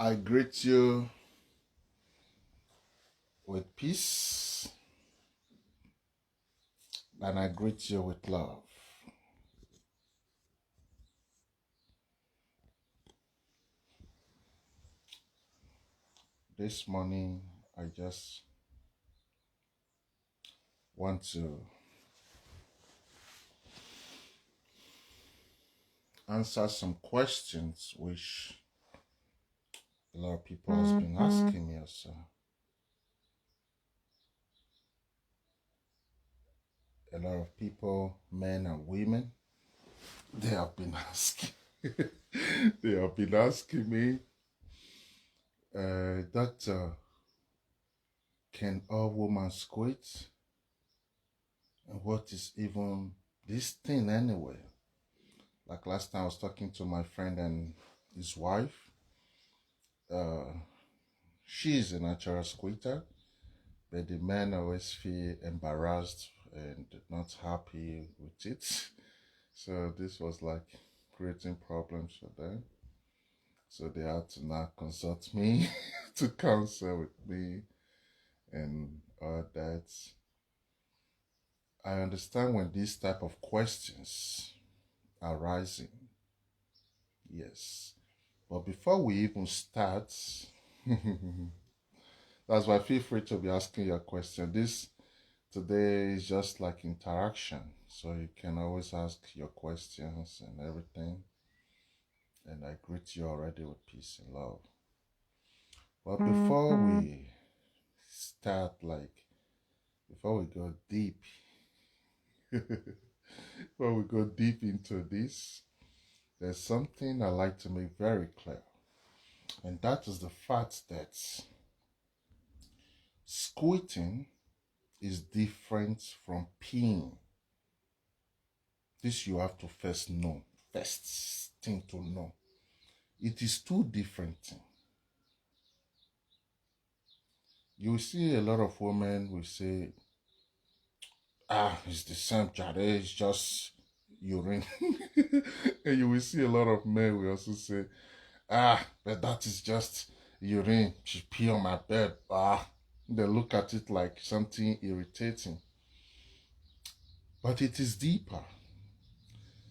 I greet you with peace and I greet you with love. This morning, I just want to answer some questions which a lot of people has been asking me also. A lot of people, men and women, they have been asking me, Doctor, can all women squirt? And what is even this thing anyway? Like last time I was talking to my friend and his wife. She's a natural squirter, but the men always feel embarrassed and not happy with it. So this was like creating problems for them. So they had to now consult me to counsel with me and all that. I understand when these type of questions are rising. Yes. But before we even start, that's why feel free to be asking your question. This today is just like interaction. So you can always ask your questions and everything. And I greet you already with peace and love. But before we start, before we go deep, before we go deep into this, there's something I like to make very clear. And that is the fact that squirting is different from peeing. This you have to first know. First thing to know. It is two different things. You see a lot of women will say, it's the same, Jade, it's just urine. And you will see a lot of men will also say, but that is just urine. She pee on my bed. They look at it like something irritating. But it is deeper.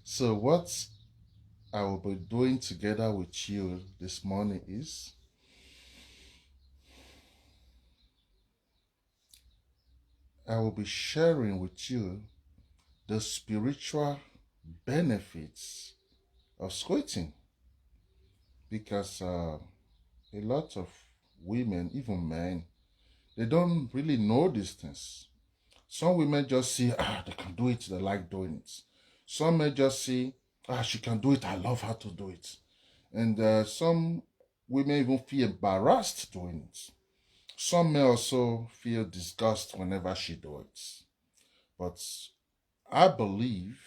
So what I will be doing together with you this morning is I will be sharing with you the spiritual benefits of squirting. Because a lot of women, even men, they don't really know these things. Some women just see, they can do it, they like doing it. Some men just see, she can do it, I love her to do it. And some women even feel embarrassed doing it. Some may also feel disgust whenever she does it. But I believe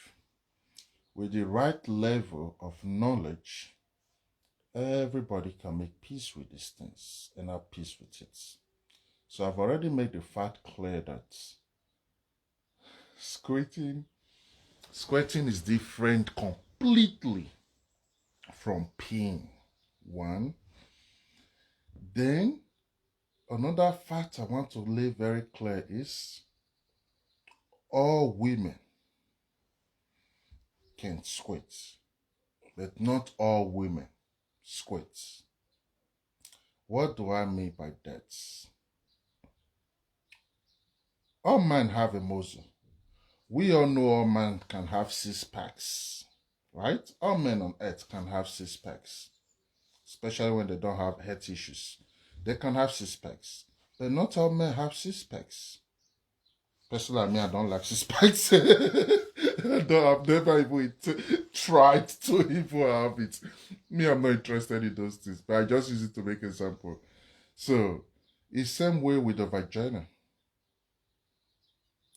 with the right level of knowledge, everybody can make peace with these things and have peace with it. So I've already made the fact clear that squirting is different completely from peeing. One. Then another fact I want to lay very clear is all women can squirt, but not all women squirt. What do I mean by that? All men have a muzzle. We all know all men can have 6 packs, right? All men on earth can have 6 packs, especially when they don't have health issues. They can have 6 packs, but not all men have 6 packs. Personally, I don't like 6 packs. I've never even tried to even have it. I'm not interested in those things, but I just use it to make an example. So, it's same way with the vagina.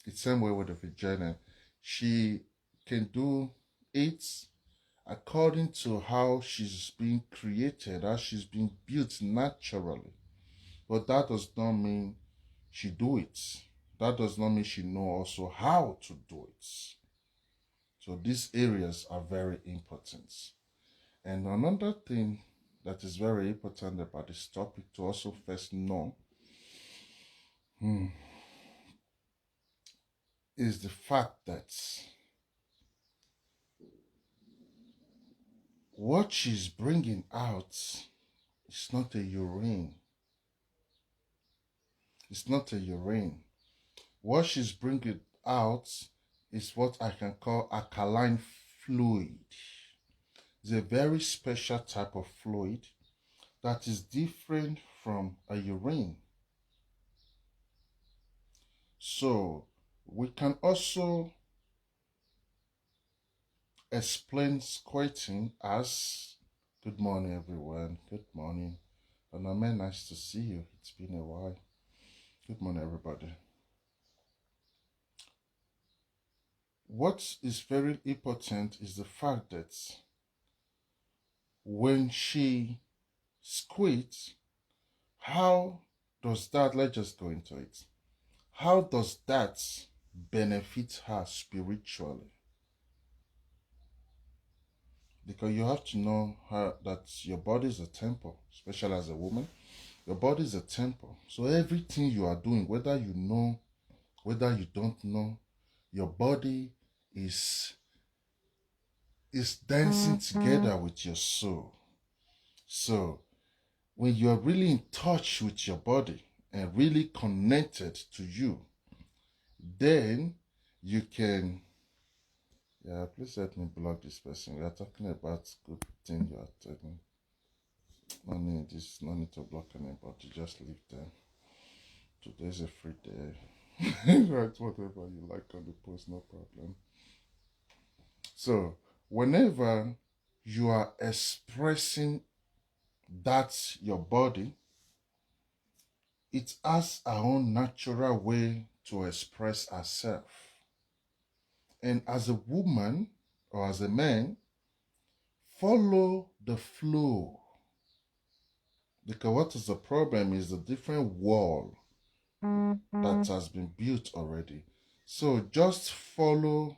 It's same way with the vagina. She can do it according to how she's being created, how she's being built naturally. But that does not mean she do it. That does not mean she know also how to do it. So these areas are very important. And another thing that is very important about this topic to also first know is the fact that what she's bringing out is not a urine. It's not a urine. What she's bringing out is what I can call alkaline fluid. It's a very special type of fluid that is different from a urine. So we can also explain squirting as good morning everyone. Good morning. Oguname, nice to see you. It's been a while. Good morning everybody. What is very important is the fact that when she squirts, how does that, let's just go into it. How does that benefit her spiritually? Because you have to know that your body is a temple, especially as a woman. Your body is a temple. So everything you are doing, whether you know, whether you don't know, your body is dancing together with your soul. So when you're really in touch with your body and really connected to you, then you can, yeah, please let me block this person. We are talking about good thing you are telling. No need to block anybody, just leave them. Today's a free day. Write whatever you like on the post, no problem. So whenever you are expressing that your body, it has our own natural way to express ourselves. And as a woman or as a man, follow the flow. Because what is the problem is the different wall that has been built already. So just follow.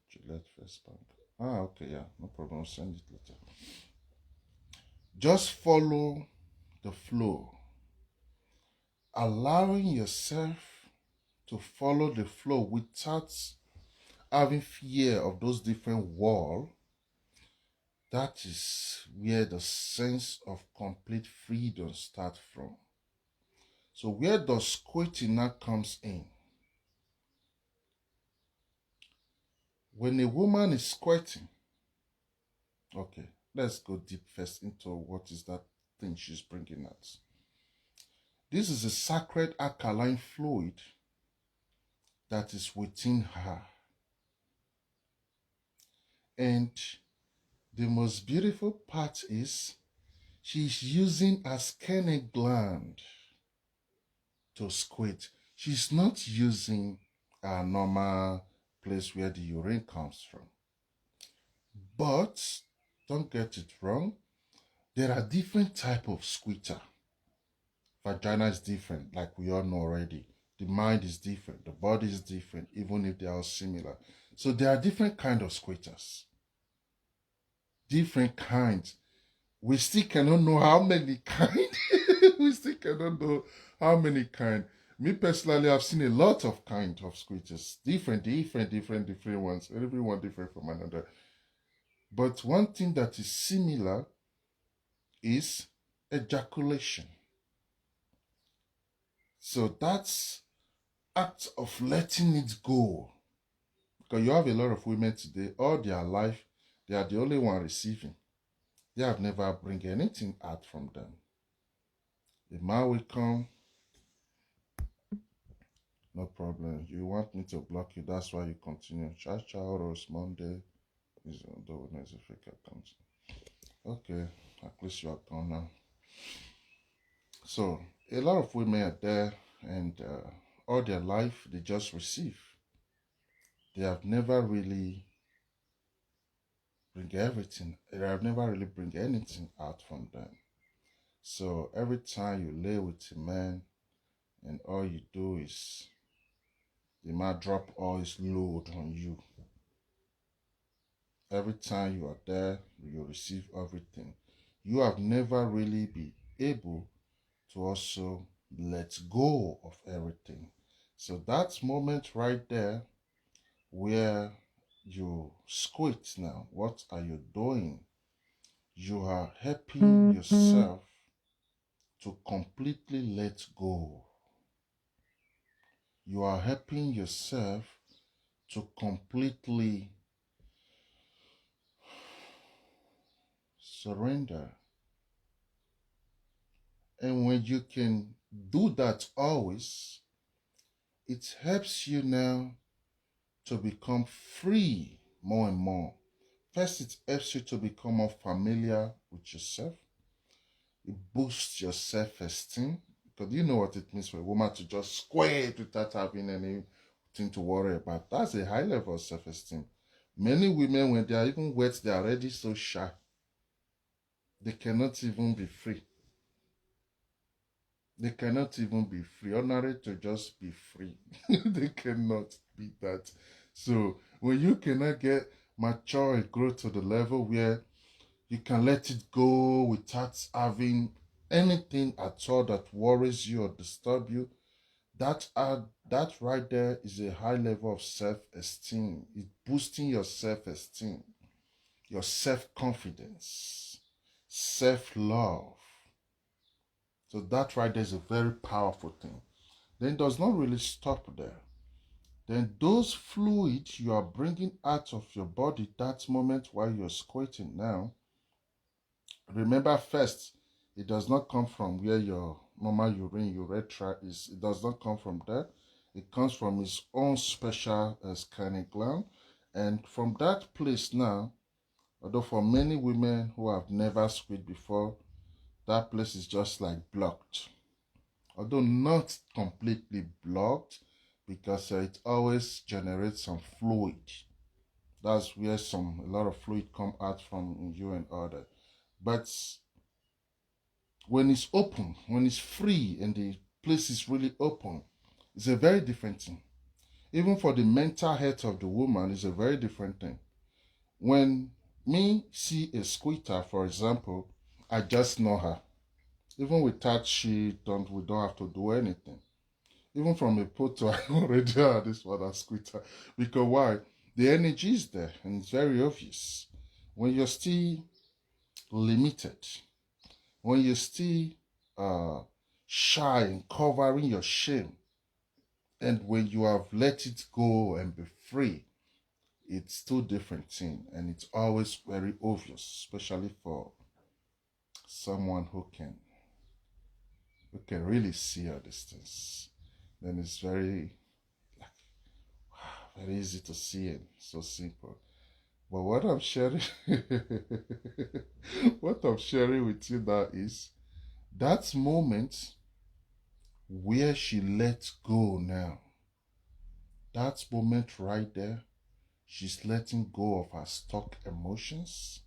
Gillette first bank. Okay, yeah, no problem. I'll send it later. Just follow the flow. Allowing yourself to follow the flow without having fear of those different walls. That is where the sense of complete freedom starts from. So where does squirting now comes in? When a woman is squirting, okay, let's go deep first into what is that thing she's bringing out. This is a sacred alkaline fluid that is within her. And the most beautiful part is she's using a Skene gland to squirt. She's not using a normal place where the urine comes from. But don't get it wrong, there are different type of squitter. Vagina is different, like we all know already. The mind is different, the body is different, even if they are similar. So there are different kind of squitters. Different kinds. We still cannot know how many kind. We still cannot know how many kind. Me personally, I've seen a lot of kind of squitters. Different ones. Everyone different from another. But one thing that is similar is ejaculation. So that's act of letting it go. Because you have a lot of women today, all their life, they are the only one receiving. They have never bring anything out from them. The man will come, no problem. You want me to block you, that's why you continue. Chacha Rose Monday is the one a fake account. Okay, at least you are gone now. So a lot of women are there and all their life they just receive. They have never really bring everything. They have never really bring anything out from them. So every time you lay with a man and all you do is the man drop all his load on you. Every time you are there, you receive everything. you have never really been able to also let go of everything. So that moment right there where you squint now, what are you doing? You are helping yourself to completely let go. You are helping yourself to completely surrender. And when you can do that always, it helps you now to become free more and more. First, it helps you to become more familiar with yourself. It boosts your self-esteem, because you know what it means for a woman to just squirt without having anything to worry about. That's a high level of self-esteem. Many women, when they are even wet, they are already so shy. They cannot even be free. They cannot even be free. Ordinary to just be free. They cannot be that. So when you cannot get mature and grow to the level where you can let it go without having anything at all that worries you or disturb you, that right there is a high level of self-esteem. It's boosting your self-esteem, your self-confidence, self-love. So that right there is a very powerful thing. Then it does not really stop there. Then those fluids you are bringing out of your body that moment while you're squirting now, remember first, it does not come from where your normal urethra is. It does not come from there. It comes from its own special Skene gland. And from that place now, although for many women who have never squeezed before, that place is just like blocked. Although not completely blocked, because it always generates some fluid. That's where a lot of fluid come out from you and other. But when it's open, when it's free and the place is really open, it's a very different thing. Even for the mental health of the woman, it's a very different thing. When me see a squirter, for example, I just know her. Even without we don't have to do anything. Even from a photo, I already had this one as squirter. Because why? The energy is there and it's very obvious. When you're still limited, when you're still shy and covering your shame, and when you have let it go and be free, it's two different things, and it's always very obvious, especially for someone who can really see a distance. Then it's very very easy to see it, so simple. But what I'm sharing, what I'm sharing with you now is that moment where she lets go now. That moment right there, she's letting go of her stuck emotions.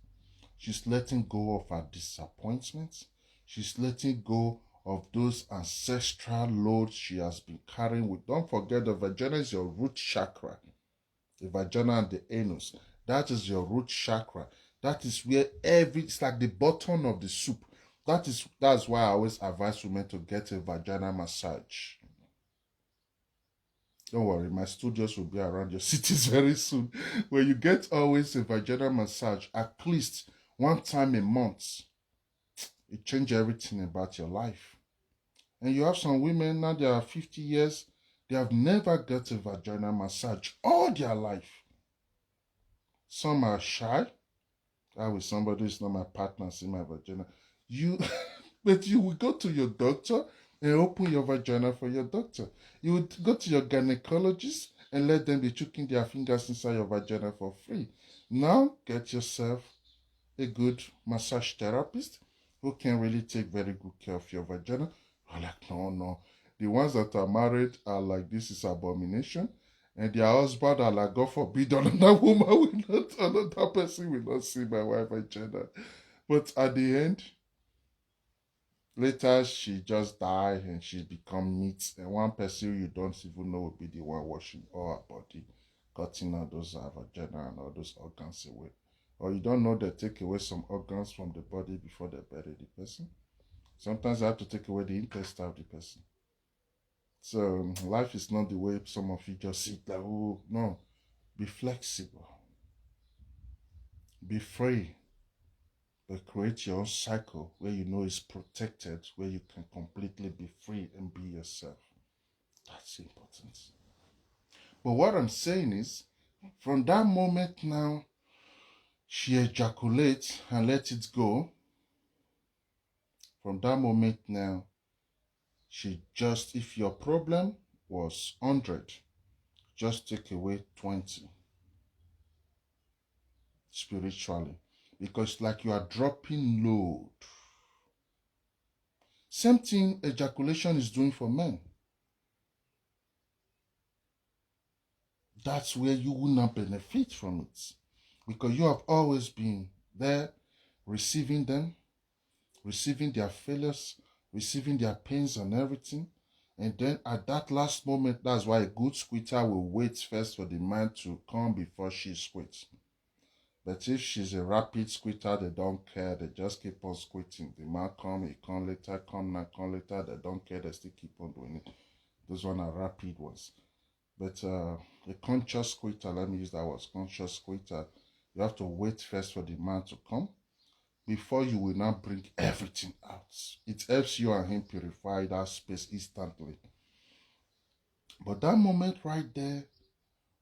She's letting go of her disappointments. She's letting go of those ancestral loads she has been carrying with. Don't forget, the vagina is your root chakra. The vagina and the anus. That is your root chakra. That is where it's like the bottom of the soup. That's why I always advise women to get a vagina massage. Don't worry, my studios will be around your cities very soon. Where you get always a vaginal massage at least one time a month. It changes everything about your life. And you have some women now, they are 50 years, they have never got a vaginal massage all their life. Some are shy. I with somebody who's not my partner, see my vagina. But you will go to your doctor and open your vagina for your doctor. You would go to your gynecologist and let them be choking their fingers inside your vagina for free. Now get yourself a good massage therapist who can really take very good care of your vagina. I'm like, no. The ones that are married are like, this is abomination. And their husband are like, God forbid, another person will not see my wife vagina. But at the end, later, she just died and she become meat. And one person you don't even know will be the one washing all her body, cutting all those vagina and all those organs away. or you don't know they take away some organs from the body before they bury the person. Sometimes they have to take away the intestine of the person. So life is not the way some of you just sit like, oh, no. Be flexible. Be free. But create your own cycle where you know it's protected, where you can completely be free and be yourself. That's important. But what I'm saying is, from that moment now, she ejaculates and let it go. From that moment now, she just, if your problem was 100, just take away 20 spiritually. Because like you are dropping load. Same thing ejaculation is doing for men. That's where you will not benefit from it. Because you have always been there receiving them, receiving their failures, receiving their pains and everything. And then at that last moment, that's why a good squitter will wait first for the man to come before she squirts. But if she's a rapid squitter, they don't care. They just keep on squirting. The man come, he come later, come now, come later. They don't care. They still keep on doing it. Those ones are rapid ones. But a conscious squitter, let me use that word, conscious squitter, you have to wait first for the man to come before you will now bring everything out. It helps you and him purify that space instantly. But that moment right there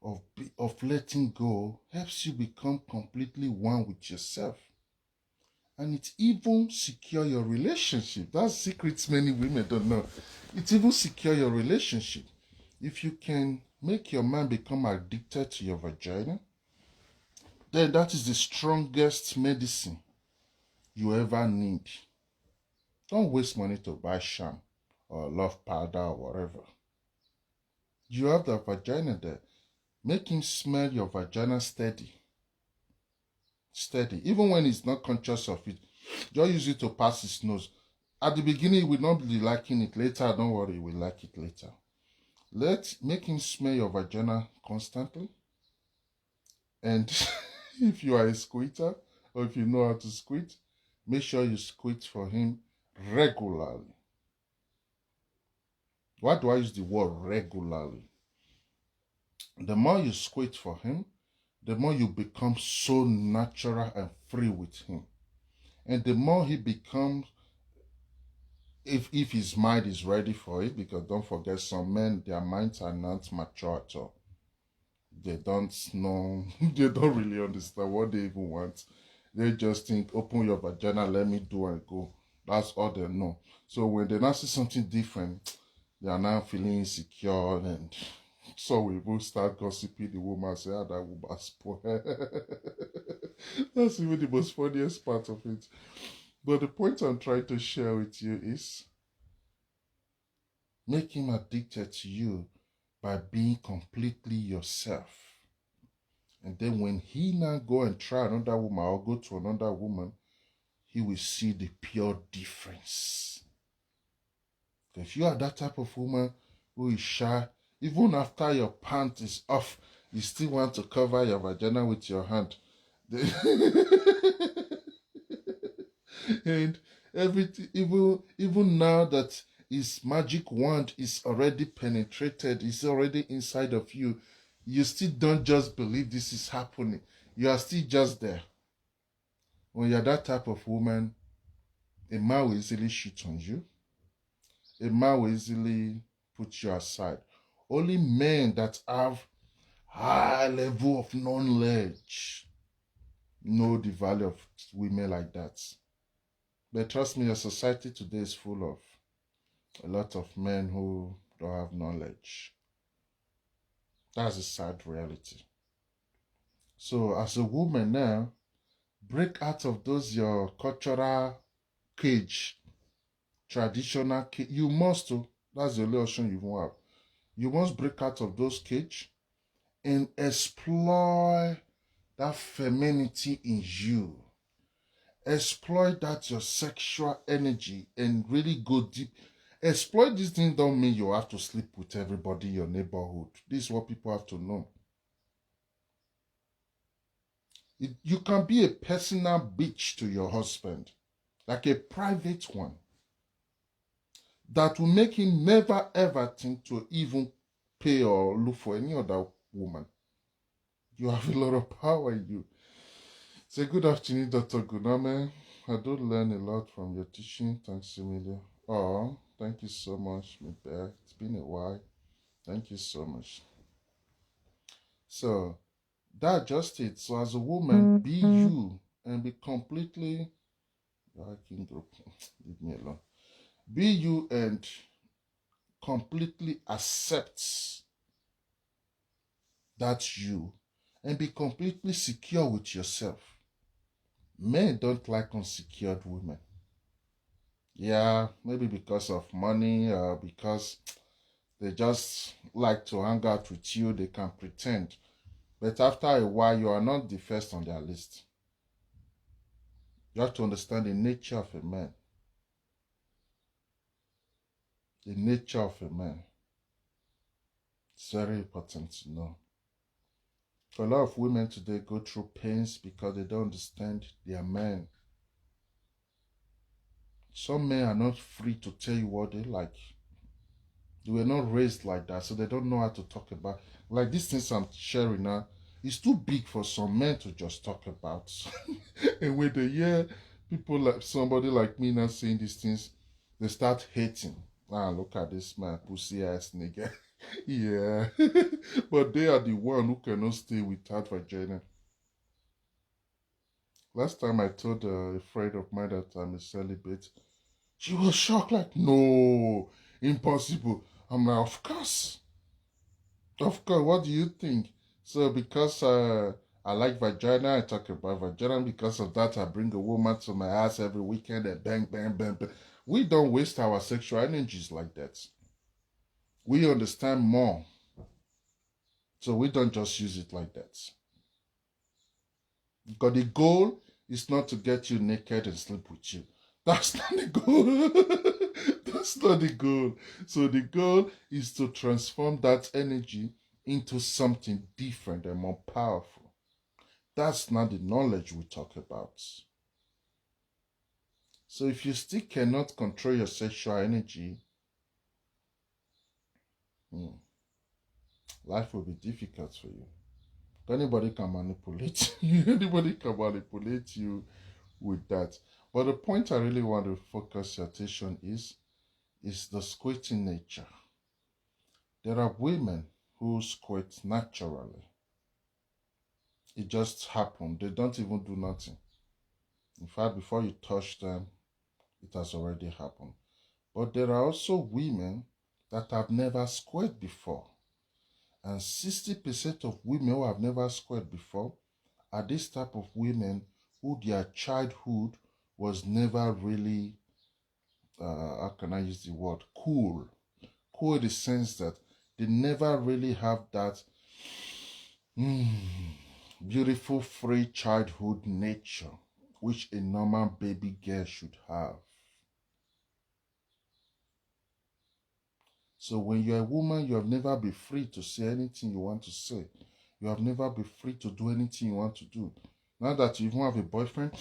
of letting go helps you become completely one with yourself. And it even secure your relationship. That's secrets many women don't know. It even secure your relationship. If you can make your man become addicted to your vagina, then that is the strongest medicine you ever need. Don't waste money to buy sham or love powder or whatever. You have the vagina there. Make him smell your vagina steady. Steady. Even when he's not conscious of it. Just use it to pass his nose. At the beginning, he will not be liking it. Later, don't worry, he will like it later. Make him smell your vagina constantly. And if you are a squitter, or if you know how to squit, make sure you squit for him regularly. Why do I use the word regularly? The more you squit for him, the more you become so natural and free with him. And the more he becomes, if his mind is ready for it, because don't forget, some men, their minds are not mature at all. They don't know, they don't really understand what they even want. They just think, open your vagina, let me do and go. That's all they know. So when they now see something different, they are now feeling insecure, and so we will start gossiping the woman, say, that woman spoiled. That's even the most funniest part of it. But the point I'm trying to share with you is, make him addicted to you by being completely yourself. And then when he now go and try another woman or go to another woman, he will see the pure difference. If you are that type of woman who is shy, even after your pant is off, you still want to cover your vagina with your hand. And everything, even now that his magic wand is already penetrated, is already inside of you, you still don't just believe this is happening. You are still just there. When you're that type of woman, a man will easily cheat on you. A man will easily put you aside. Only men that have high level of knowledge know the value of women like that. But trust me, your society today is full of a lot of men who don't have knowledge. That's a sad reality. So as a woman now, break out of those your cultural cage, traditional cage. You must, that's the only option you won't have. You must break out of those cage and explore that femininity in you. Exploit that your sexual energy and really go deep. Exploit this thing don't mean you have to sleep with everybody in your neighborhood. This is what people have to know. You can be a personal bitch to your husband, like a private one, that will make him never ever think to even pay or look for any other woman. You have a lot of power in you. Say good afternoon, Dr. Oguname. I do learn a lot from your teaching. Thanks, Emilia. Oh, thank you so much, my bear. It's been a while. Thank you so much. So, that's just it. So, as a woman, be you and be completely. Leave me alone. Be you and completely accept that you and be completely secure with yourself. Men don't like unsecured women. Yeah, maybe because of money or because they just like to hang out with you, they can pretend. But after a while, you are not the first on their list. You have to understand the nature of a man. The nature of a man. It's very important to know. A lot of women today go through pains because they don't understand their men. Some men are not free to tell you what they like. They were not raised like that, so they don't know how to talk about. Like these things I'm sharing now, it's too big for some men to just talk about. And when they hear people like somebody like me now saying these things, they start hating. Ah, look at this man, pussy ass nigga. Yeah. But they are the one who cannot stay without vagina. Last time I told a friend of mine that I'm a celibate, she was shocked, like, no, impossible. I'm like, of course. Of course, what do you think? So because I like vagina, I talk about vagina. Because of that, I bring a woman to my house every weekend and bang, bang, bang, bang. We don't waste our sexual energies like that. We understand more. So we don't just use it like that. Because the goal is not to get you naked and sleep with you. That's not the goal. That's not the goal. So the goal is to transform that energy into something different and more powerful. That's not the knowledge we talk about. So if you still cannot control your sexual energy, life will be difficult for you. Anybody can manipulate you. Anybody can manipulate you with that. But the point I really want to focus your attention is the squirting nature. There are women who squirt naturally. It just happened. They don't even do nothing. In fact, before you touch them, it has already happened. But there are also women that have never squirted before. And 60% of women who have never squirted before are this type of women who their childhood was never really, how can I use the word, cool. Cool in the sense that they never really have that beautiful, free childhood nature, which a normal baby girl should have. So when you're a woman, you have never been free to say anything you want to say. You have never been free to do anything you want to do. Now that you even have a boyfriend,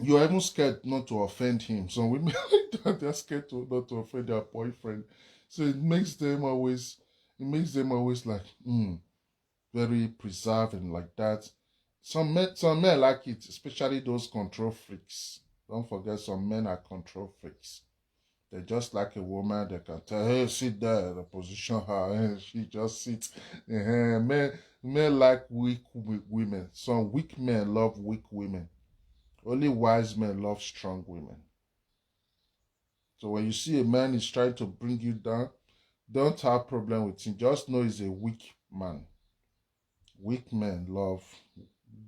you are even scared not to offend him. Some women like that, they're scared not to offend their boyfriend. So it makes them always like, very preserved and like that. Some men like it, especially those control freaks. Don't forget, some men are control freaks. They're just like a woman. They can tell, hey, sit there, position her, and she just sits. Men like weak women. Some weak men love weak women. Only wise men love strong women. So when you see a man is trying to bring you down, don't have problem with him. Just know he's a weak man. Weak men love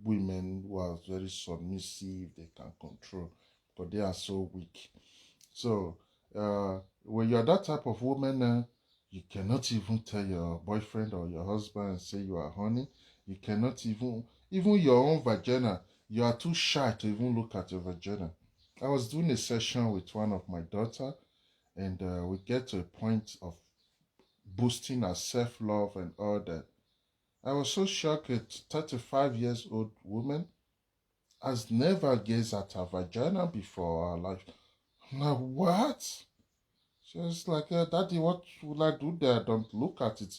women who are very submissive, they can control, but they are so weak. So when you're that type of woman, you cannot even tell your boyfriend or your husband and say you are honey. You cannot even your own vagina, you are too shy to even look at your vagina. I was doing a session with one of my daughter, and we get to a point of boosting our self-love and all that. I was so shocked. A 35 years old woman has never gazed at her vagina before her life. I'm like, what? She was like, Daddy, what will I do there? Don't look at it.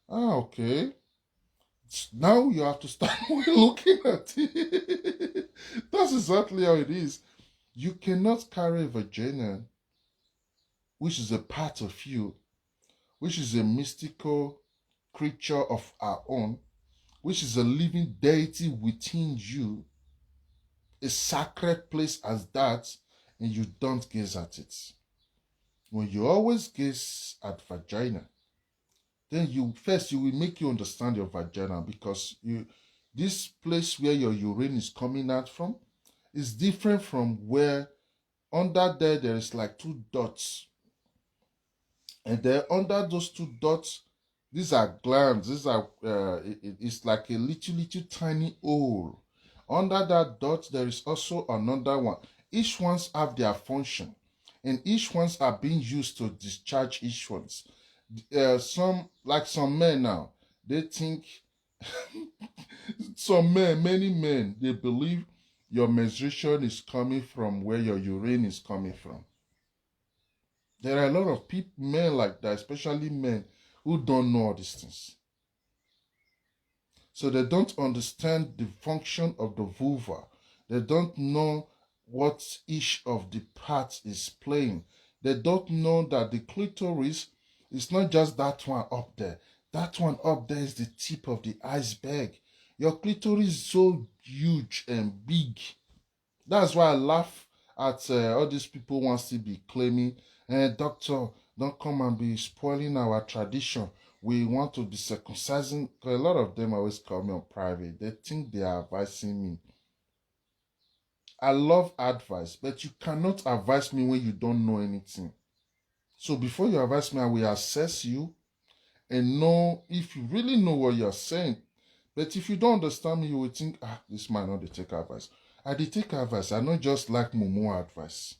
Ah, okay. Now you have to start looking at it. That's exactly how it is. You cannot carry a vagina, which is a part of you, which is a mystical creature of our own, which is a living deity within you, a sacred place as that, and you don't gaze at it. When you always gaze at vagina, then you will make you understand your vagina, because this place where your urine is coming out from is different from where under there is like two dots, and then under those two dots, these are glands. These are it's like a little tiny hole. Under that dot there is also another one. Each ones have their function, and each ones are being used to discharge each ones. Some men now, they think many men, they believe your menstruation is coming from where your urine is coming from. There are a lot of people, men like that, especially men, who don't know all these things. So they don't understand the function of the vulva. They don't know what each of the parts is playing. They don't know that the clitoris is not just that one up there. That one up there is the tip of the iceberg. Your clitoris is so huge and big. That's why I laugh at all these people wants to be claiming, doctor, don't come and be spoiling our tradition. We want to be circumcising. A lot of them always call me on private. They think they are advising me. I love advice, but you cannot advise me when you don't know anything. So before you advise me, I will assess you and know if you really know what you're saying. But if you don't understand me, you will think, this might not take advice. I did take advice. I not just like Momo advice.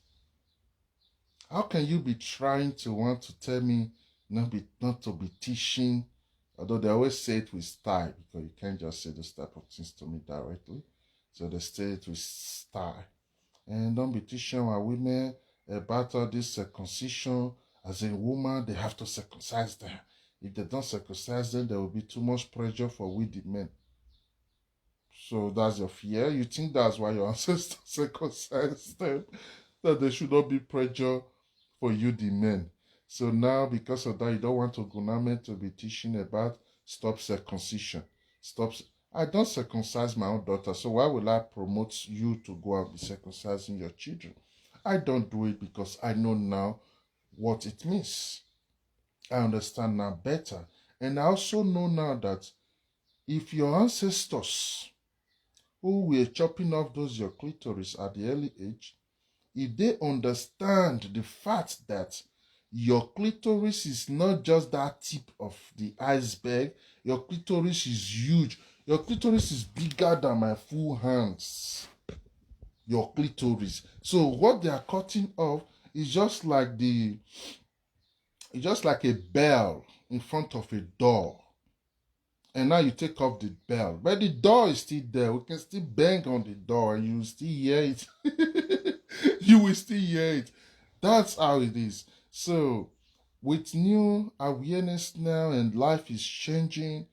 How can you be trying to want to tell me not to be teaching? Although they always say it with style, because you can't just say those type of things to me directly. So they say it with style. And don't be teaching our women about all this circumcision. As a woman, they have to circumcise them. If they don't circumcise them, there will be too much pressure for we the men. So that's your fear. You think that's why your ancestors circumcised them, that there should not be pressure for you, the men. So now, because of that, you don't want Oguname to be teaching about stop circumcision. I don't circumcise my own daughter, so why will I promote you to go and be circumcising your children? I don't do it because I know now what it means. I understand now better. And I also know now that if your ancestors who were chopping off those your clitoris at the early age, if they understand the fact that your clitoris is not just that tip of the iceberg, your clitoris is huge. Your clitoris is bigger than my full hands. Your clitoris. So what they are cutting off is just like a bell in front of a door. And now you take off the bell, but the door is still there. We can still bang on the door and you will still hear it. You will still hear it. That's how it is. So with new awareness now and life is changing,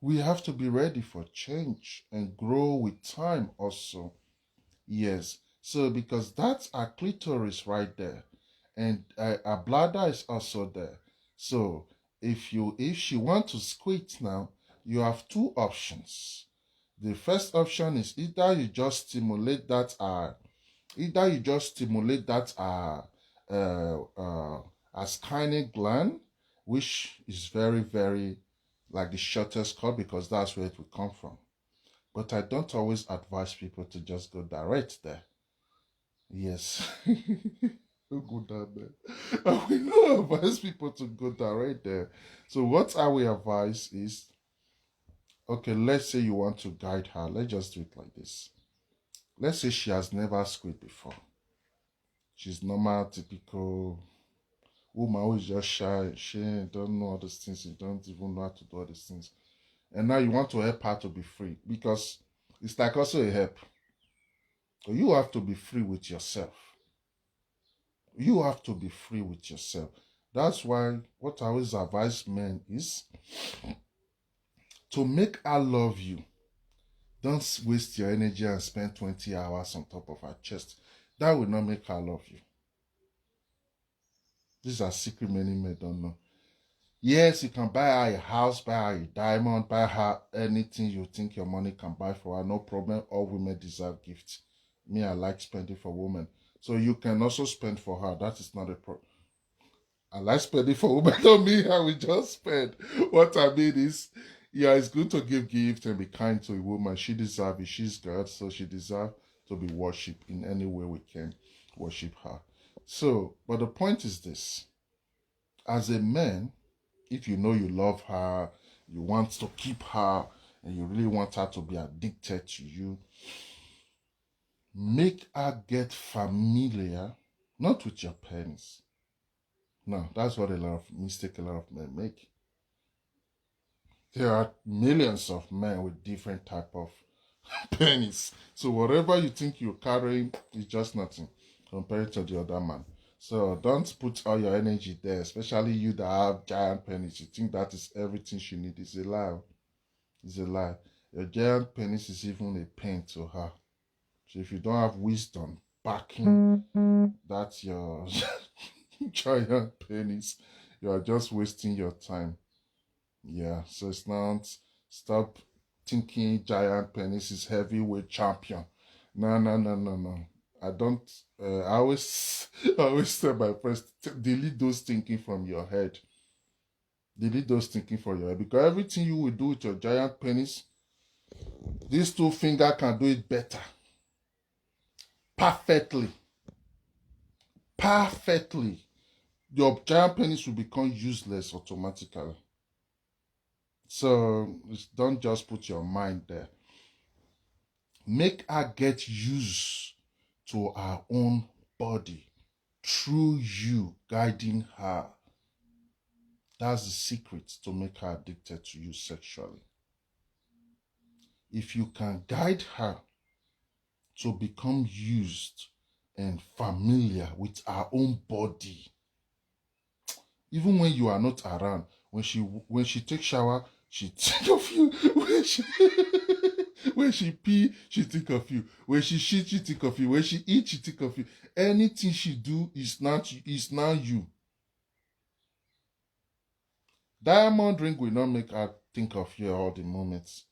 we have to be ready for change and grow with time also. Yes. So because that's our clitoris right there, and our bladder is also there. So if she want to squeeze now, you have two options. The first option is either you just stimulate that Skene gland, which is very, very like the shortest cut, because that's where it will come from. But I don't always advise people to just go direct there. Yes. Oguname. I will not advise people to go direct there. So what I will advise is, okay, let's say you want to guide her. Let's just do it like this. Let's say she has never squid before. She's normal, typical woman who is just shy. She don't know all these things. She don't even know how to do all these things. And now you want to help her to be free, because it's like also a help. So you have to be free with yourself. You have to be free with yourself. That's why what I always advise men is to make her love you. Don't waste your energy and spend 20 hours on top of her chest. That will not make her love you. These are secret many men don't know. Yes, you can buy her a house, buy her a diamond, buy her anything you think your money can buy for her. No problem. All women deserve gifts. Me, I like spending for women. So you can also spend for her. That is not a problem. I like spending for women. Don't mean I will just spend. What I mean is, yeah, it's good to give gifts and be kind to a woman. She deserves it. She's God, so she deserves to be worshipped in any way we can worship her. So, but the point is this. As a man, if you know you love her, you want to keep her, and you really want her to be addicted to you, make her get familiar, not with your penis. No, that's what a lot of men make. There are millions of men with different type of penis. So whatever you think you're carrying is just nothing compared to the other man. So don't put all your energy there, especially you that have giant penis. You think that is everything she needs. It's a lie. It's a lie. Your giant penis is even a pain to her. So if you don't have wisdom backing that's your giant penis, you are just wasting your time. Yeah, so it's not, stop thinking giant penis is heavyweight champion. No. I don't, I always, I always tell my friends, delete those thinking from your head. Delete those thinking from your head. Because everything you will do with your giant penis, these two fingers can do it better. Perfectly. Perfectly. Your giant penis will become useless automatically. So don't just put your mind there. Make her get used to her own body through you guiding her. That's the secret to make her addicted to you sexually. If you can guide her to become used and familiar with her own body, even when you are not around, when she takes shower, she think of you. When she pee, she think of you. When she shit, she think of you. When she eat, she think of you. Anything she do is now you. Diamond ring will not make her think of you all the moments.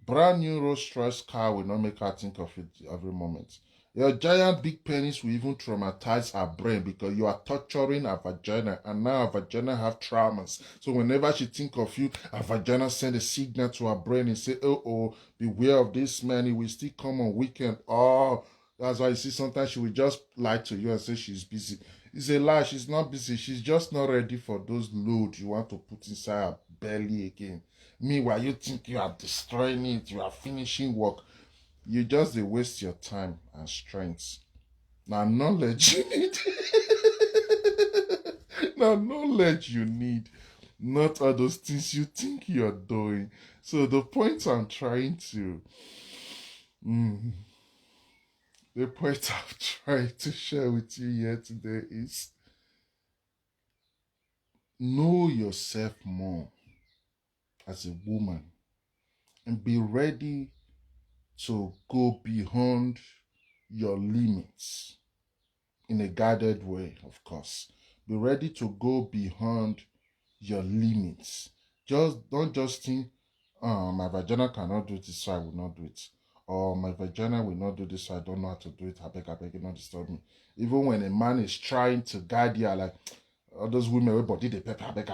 Brand new Rolls Royce car will not make her think of it every moment. Your giant big penis will even traumatize her brain because you are torturing her vagina, and now her vagina have traumas. So whenever she think of you, her vagina send a signal to her brain and say, oh, beware of this man, he will still come on weekend. Oh, that's why you see sometimes she will just lie to you and say she's busy. It's a lie, she's not busy. She's just not ready for those loads you want to put inside her belly again. Meanwhile, you think you are destroying it, you are finishing work. You just waste your time and strength. Now knowledge you need. Now knowledge you need. Not all those things you think you're doing. So the point I'm trying to the point I'm trying to share with you here today is know yourself more as a woman and be ready to go beyond your limits in a guided way, of course. Be ready to go beyond your limits. Don't just think, my vagina cannot do this, so I will not do it. Or my vagina will not do this, so I don't know how to do it. I beg, you not disturb me. Even when a man is trying to guide you, like all those women with body they pepper, I beg.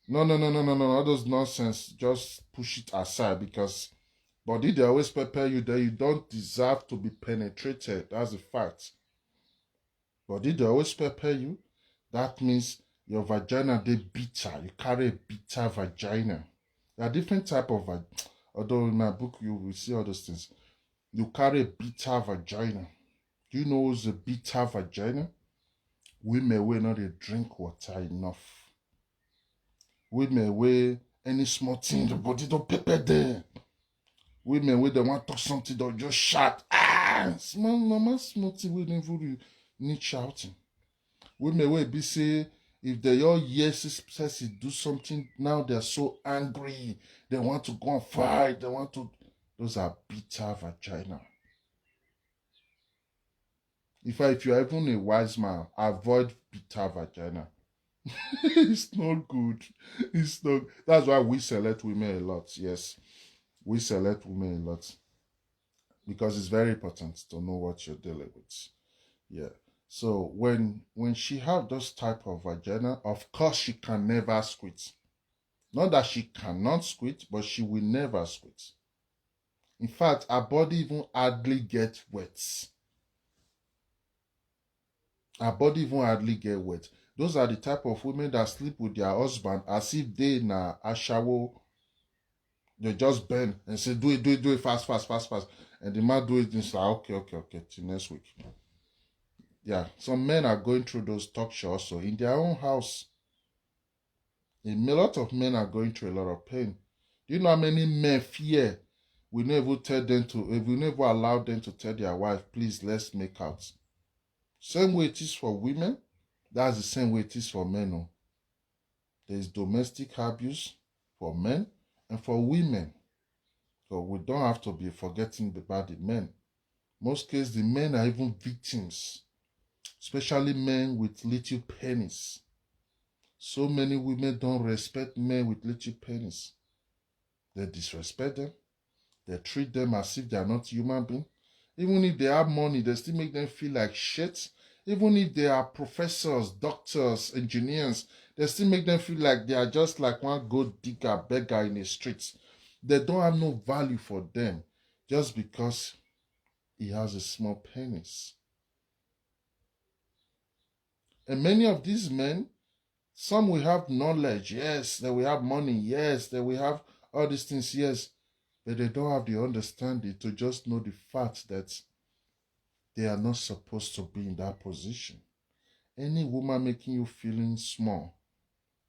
No. All those nonsense, just push it aside because body they always prepare you that you don't deserve to be penetrated. That's a fact. Body they always prepare you. That means your vagina they bitter. You carry a bitter vagina. There are different type of although in my book you will see all those things. You carry a bitter vagina. Do you know what's a bitter vagina? Women will not drink water enough. Women will Any small thing, the body don't pepper there. Women when they want to talk something, they'll just shout. Small normal small thing we never need shouting. Women will be say if they all yes says do something, now they're so angry. They want to go and fight. They want to. Those are bitter vagina. If you're even a wise man, avoid bitter vagina. It's not good. It's not. That's why we select women a lot. Yes, we select women a lot because it's very important to know what you're dealing with. Yeah. So when she have those type of vagina, of course she can never squeeze. Not that she cannot squeeze, but she will never squeeze. In fact, her body even hardly gets wet. Her body even hardly get wet. Those are the type of women that sleep with their husband as if they na ashawo. They just bend and say, do it, fast. And the man do it and it's like, okay, till next week. Yeah, some men are going through those talk shows also in their own house. A lot of men are going through a lot of pain. Do you know how many men fear? We never tell them to, if we never allow them to tell their wife, please, let's make out. Same way it is for women, that's the same way it is for men. Oh. There is domestic abuse for men and for women. So we don't have to be forgetting about the men. Most cases, the men are even victims, especially men with little penis. So many women don't respect men with little penis. They disrespect them. They treat them as if they are not human beings. Even if they have money, they still make them feel like shit. Even if they are professors, doctors, engineers, they still make them feel like they are just like one gold digger beggar in the streets. They don't have no value for them just because he has a small penis. And many of these men, some will have knowledge, yes, they will have money, yes, they will have all these things, yes, but they don't have the understanding to just know the fact that they are not supposed to be in that position. Any woman making you feeling small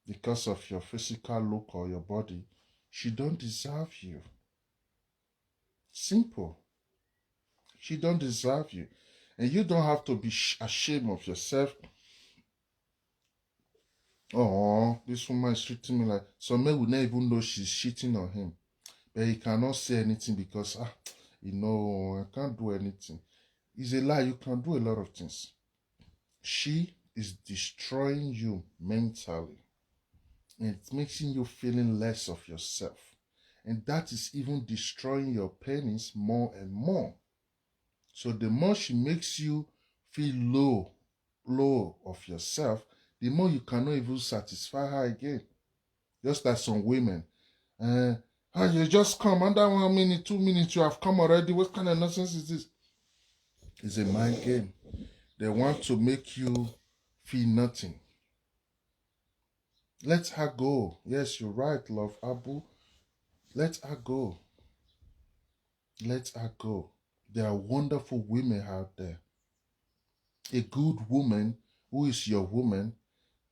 because of your physical look or your body, she don't deserve you. Simple. She don't deserve you. And you don't have to be ashamed of yourself. Oh, this woman is treating me like... Some men will not even know she's cheating on him. But he cannot say anything because, I can't do anything. It's a lie. You can do a lot of things. She is destroying you mentally. And it's making you feeling less of yourself. And that is even destroying your penis more and more. So the more she makes you feel low of yourself, the more you cannot even satisfy her again. Just like some women. You just come under 1 minute, 2 minutes, you have come already. What kind of nonsense is this? It's a mind game. They want to make you feel nothing. Let her go. Yes, you're right, love Abu. Let her go. Let her go. There are wonderful women out there. A good woman who is your woman,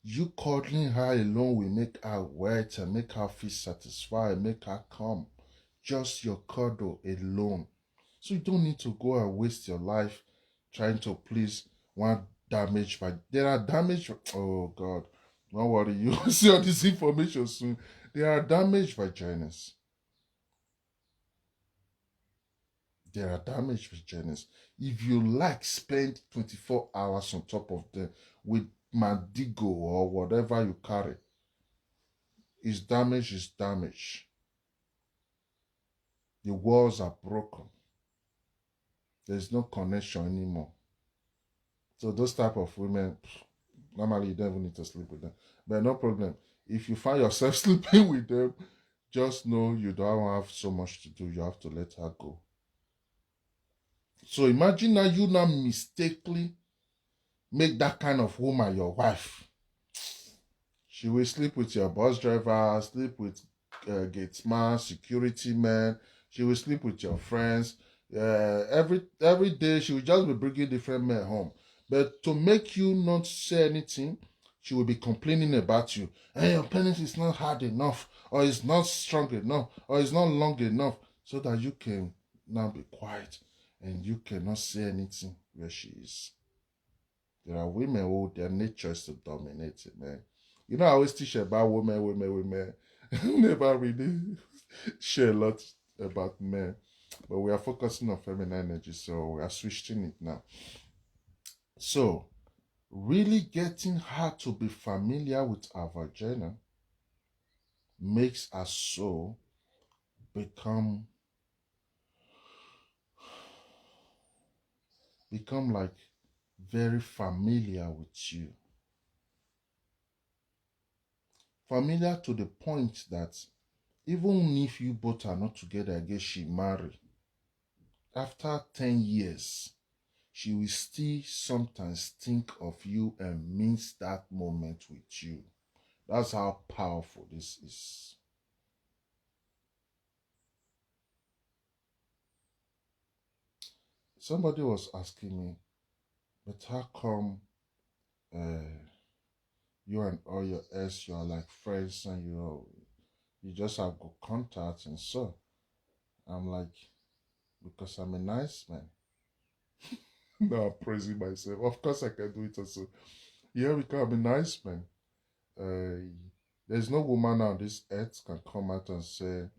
you cuddling her alone will make her wet and make her feel satisfied, make her come. Just your cuddle alone. So you don't need to go and waste your life trying to please one damaged by... There are damaged... Oh God. Don't worry, you will see all this information soon. There are damaged vaginas. There are damaged vaginas. If you like, spend 24 hours on top of them with Mandigo or whatever you carry. It's damage. The walls are broken. There's no connection anymore. So those type of women, normally you don't even need to sleep with them. But no problem. If you find yourself sleeping with them, just know you don't have so much to do. You have to let her go. So imagine now you now mistakenly make that kind of woman your wife. She will sleep with your bus driver, sleep with gatesman, security man. She will sleep with your friends. Every day she will just be bringing different men home. But to make you not say anything, she will be complaining about you. Hey, your penis is not hard enough. or it's not strong enough, or it's not long enough, so that you can now be quiet and you cannot say anything where she is. There are women who their nature is to dominate, man. You know, I always teach about women. Never really share a lot about men. But we are focusing on feminine energy, so we are switching it now. So, really getting her to be familiar with our vagina makes her soul become like very familiar with you. Familiar to the point that even if you both are not together again, she marry. After 10 years, she will still sometimes think of you and miss that moment with you. That's how powerful this is. Somebody was asking me, but how come you and all your ex, you are like friends and you just have good contact and so? I'm like, because I'm a nice man. Now I'm praising myself. Of course I can do it also. Yeah, because I'm a nice man. There's no woman on this earth can come out and say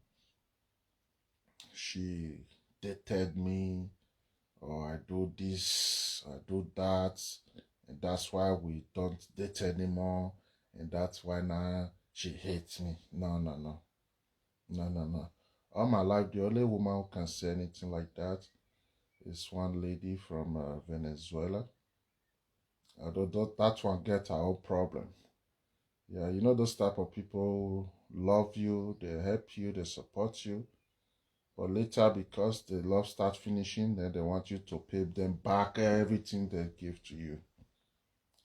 she dated me or I do this, I do that, and that's why we don't date anymore, and that's why now she hates me. No, no, no, no, no, no. All my life, the only woman who can say anything like that is one lady from Venezuela. Although that one get her own problem. Yeah, you know those type of people love you, they help you, they support you. But later, because the love starts finishing, then they want you to pay them back everything they give to you.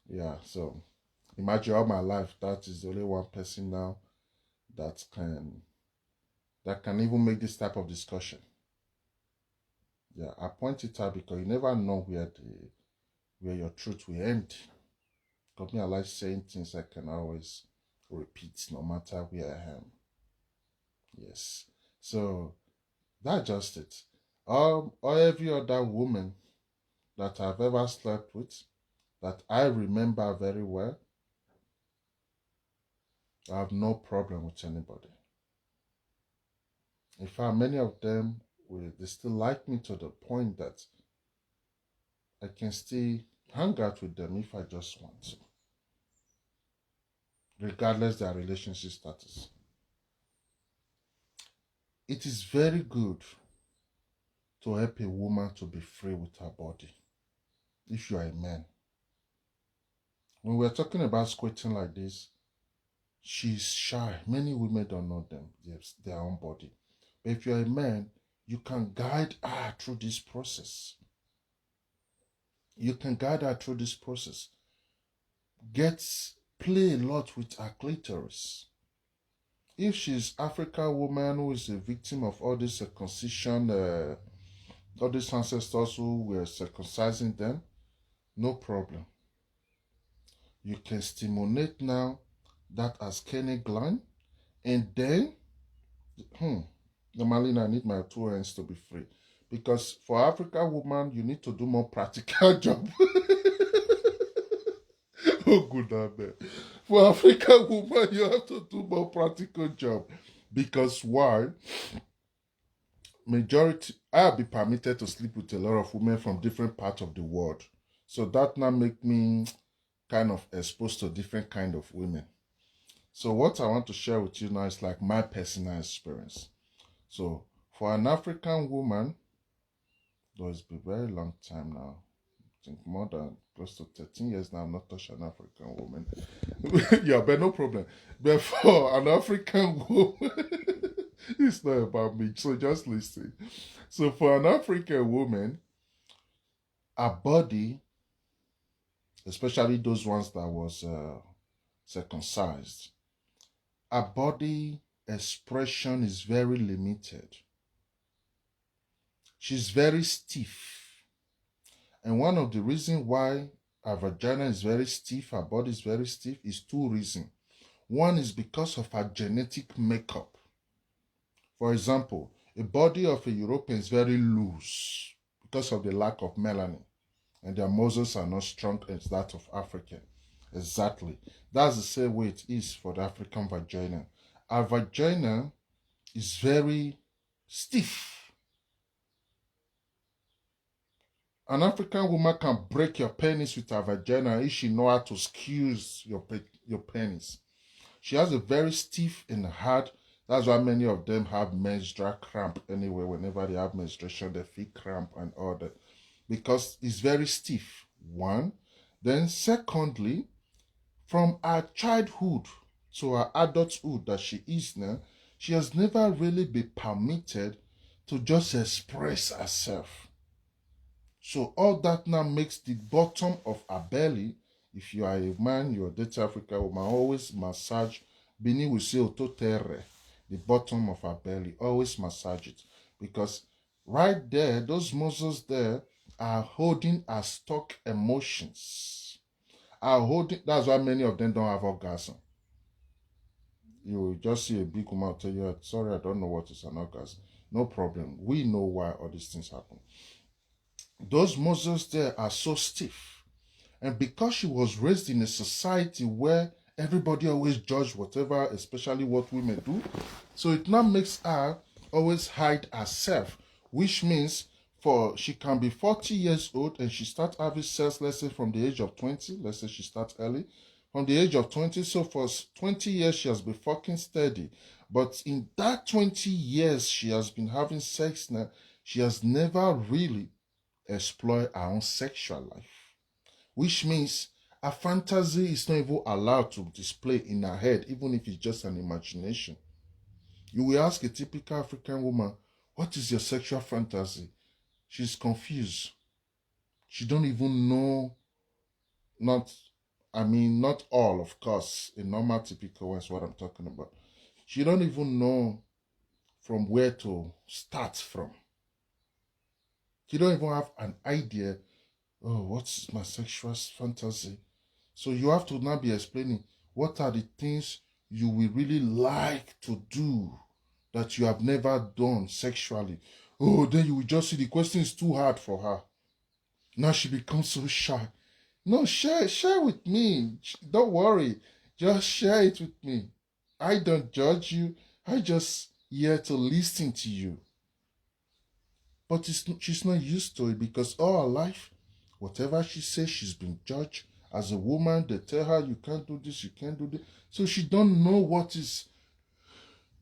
Yeah, so imagine all my life, that is the only one person now that can even make this type of discussion. Yeah, I point it out because you never know where your truth will end. Because me, I like saying things I can always repeat no matter where I am. Yes. So that's just it. Or every other woman that I've ever slept with that I remember very well, I have no problem with anybody. In fact, many of them, they still like me to the point that I can still hang out with them if I just want to, regardless their relationship status. It is very good to help a woman to be free with her body if you are a man. When we're talking about squirting like this, she's shy. Many women don't know their own body. But if you're a man, you can guide her through this process. You can guide her through this process. Play a lot with her clitoris. If she's African woman who is a victim of all this circumcision, all these ancestors who were circumcising them, no problem. You can stimulate now that as Skene gland, and then, normally I need my 2 hands to be free. Because for African woman, you need to do more practical job. Oguname. For African woman, you have to do more practical job. Because why? I'll be permitted to sleep with a lot of women from different parts of the world. So that now make me kind of exposed to different kind of women. So what I want to share with you now is like my personal experience. So for an African woman, though it's been a very long time now, I think more than close to 13 years now, I've not touched an African woman. Yeah, but no problem. But for an African woman, it's not about me, so just listen. So for an African woman, her body, especially those ones that was circumcised, her body expression is very limited. She's very stiff. And one of the reasons why her vagina is very stiff, her body is very stiff, is 2 reasons. One is because of her genetic makeup. For example, a body of a European is very loose because of the lack of melanin, and their muscles are not strong as that of African. Exactly. That's the same way it is for the African vagina. Our vagina is very stiff. An African woman can break your penis with her vagina if she know how to squeeze your penis. She has a very stiff and hard. That's why many of them have menstrual cramp anyway. Whenever they have menstruation, they feel cramp and all that. Because it's very stiff. One. Then secondly, from her childhood to her adulthood that she is now, she has never really been permitted to just express herself. So all that now makes the bottom of her belly, if you are a man, you're a Dutch African woman, always massage, Bini will say ototere, the bottom of her belly, always massage it. Because right there, those muscles there are holding her stuck emotions. That's why many of them don't have orgasm. You will just see a big woman tell you, sorry, I don't know what is an orgasm. No problem. We know why all these things happen. Those muscles there are so stiff. And because she was raised in a society where everybody always judge whatever, especially what women do, so it now makes her always hide herself, which means she can be 40 years old and she starts having sex, let's say from the age of 20, let's say she starts early, from the age of 20, so for 20 years she has been fucking steady. But in that 20 years she has been having sex now, she has never really explored her own sexual life. Which means a fantasy is not even allowed to display in her head, even if it's just an imagination. You will ask a typical African woman, what is your sexual fantasy? She's confused. She don't even know, not all, of course, a normal typical one is what I'm talking about. She don't even know from where to start from. She don't even have an idea, oh, what's my sexual fantasy? So you have to now be explaining what are the things you will really like to do that you have never done sexually. Oh, then you will just see the question is too hard for her. Now she becomes so shy. No, share with me. Don't worry. Just share it with me. I don't judge you. I just here to listen to you. But she's not used to it because all her life, whatever she says, she's been judged. As a woman, they tell her you can't do this, you can't do this. So she don't know what is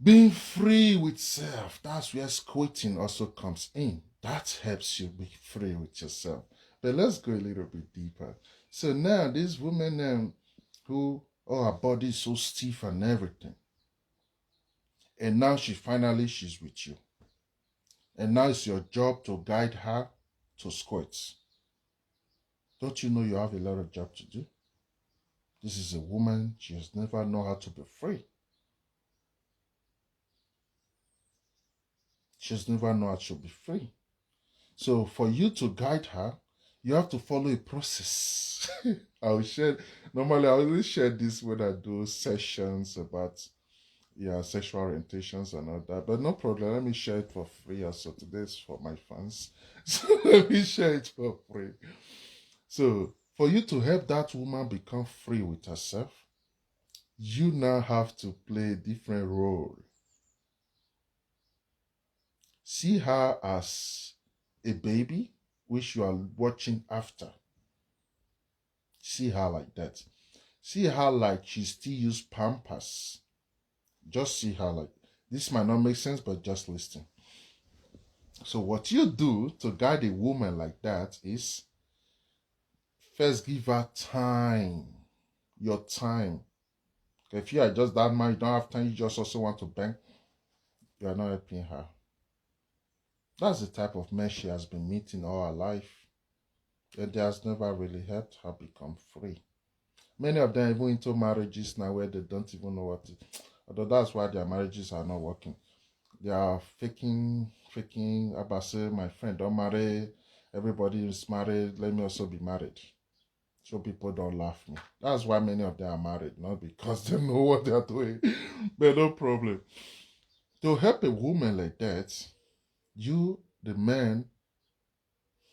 being free with self. That's where squirting also comes in. That helps you be free with yourself. But let's go a little bit deeper. So now these women who, her body is so stiff and everything. And now she's with you. And now it's your job to guide her to squirt. Don't you know you have a lot of job to do? This is a woman, she has never known how to be free. She has never known how to be free. So for you to guide her, you have to follow a process. Normally I always share this when I do sessions about sexual orientations and all that. But no problem, let me share it for free also. Today's for my fans. So let me share it for free. So for you to help that woman become free with herself, you now have to play a different role. See her as a baby, which you are watching after. See her like that. See her like she still use Pampers. Just see her like, this might not make sense, but just listen. So what you do to guide a woman like that is first give her time. Your time. If you are just that man, you don't have time, you just also want to bang, you are not helping her. That's the type of man she has been meeting all her life. And it has never really helped her become free. Many of them even into marriages now where they don't even know what to. Although that's why their marriages are not working. They are faking, about say, my friend, don't marry, everybody is married, let me also be married. so people don't laugh me. That's why many of them are married, not because they know what they are doing. But no problem. To help a woman like that, you, the man,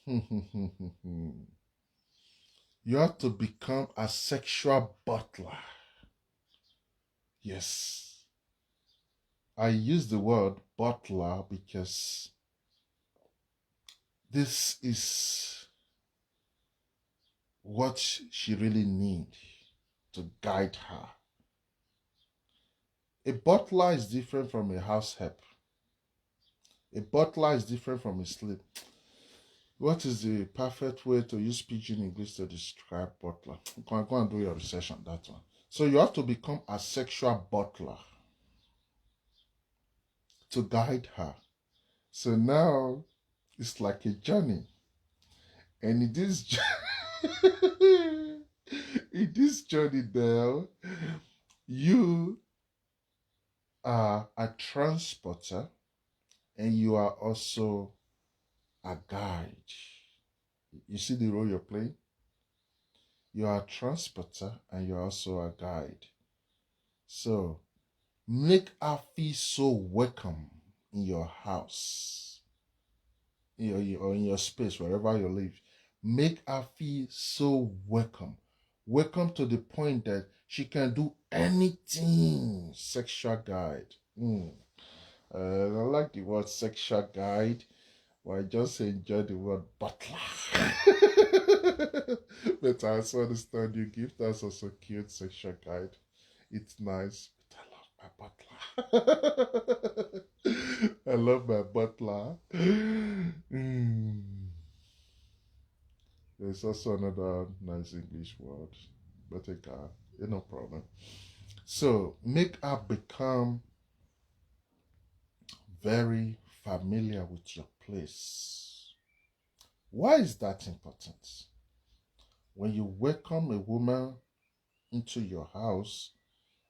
you have to become a sexual butler. Yes. I use the word butler because this is what she really needs to guide her. A butler is different from a house help. A butler is different from a slave. What is the perfect way to use pidgin English to describe butler? Go and do your research on that one. So you have to become a sexual butler to guide her. So now it's like a journey. And in this in this journey now, you are a transporter and you are also a guide. You see the role you're playing? You are a transporter and you're also a guide. So make her feel so welcome in your house, or in your space, wherever you live. Make her feel so welcome. Welcome to the point that she can do anything. Sexual guide. I like the word sexual guide, but I just enjoy the word butler. But I also understand you give us also cute sexual guide. It's nice. But I love my butler. I love my butler. There's also another nice English word, but no problem. So make her become very familiar with your place. Why is that important? When you welcome a woman into your house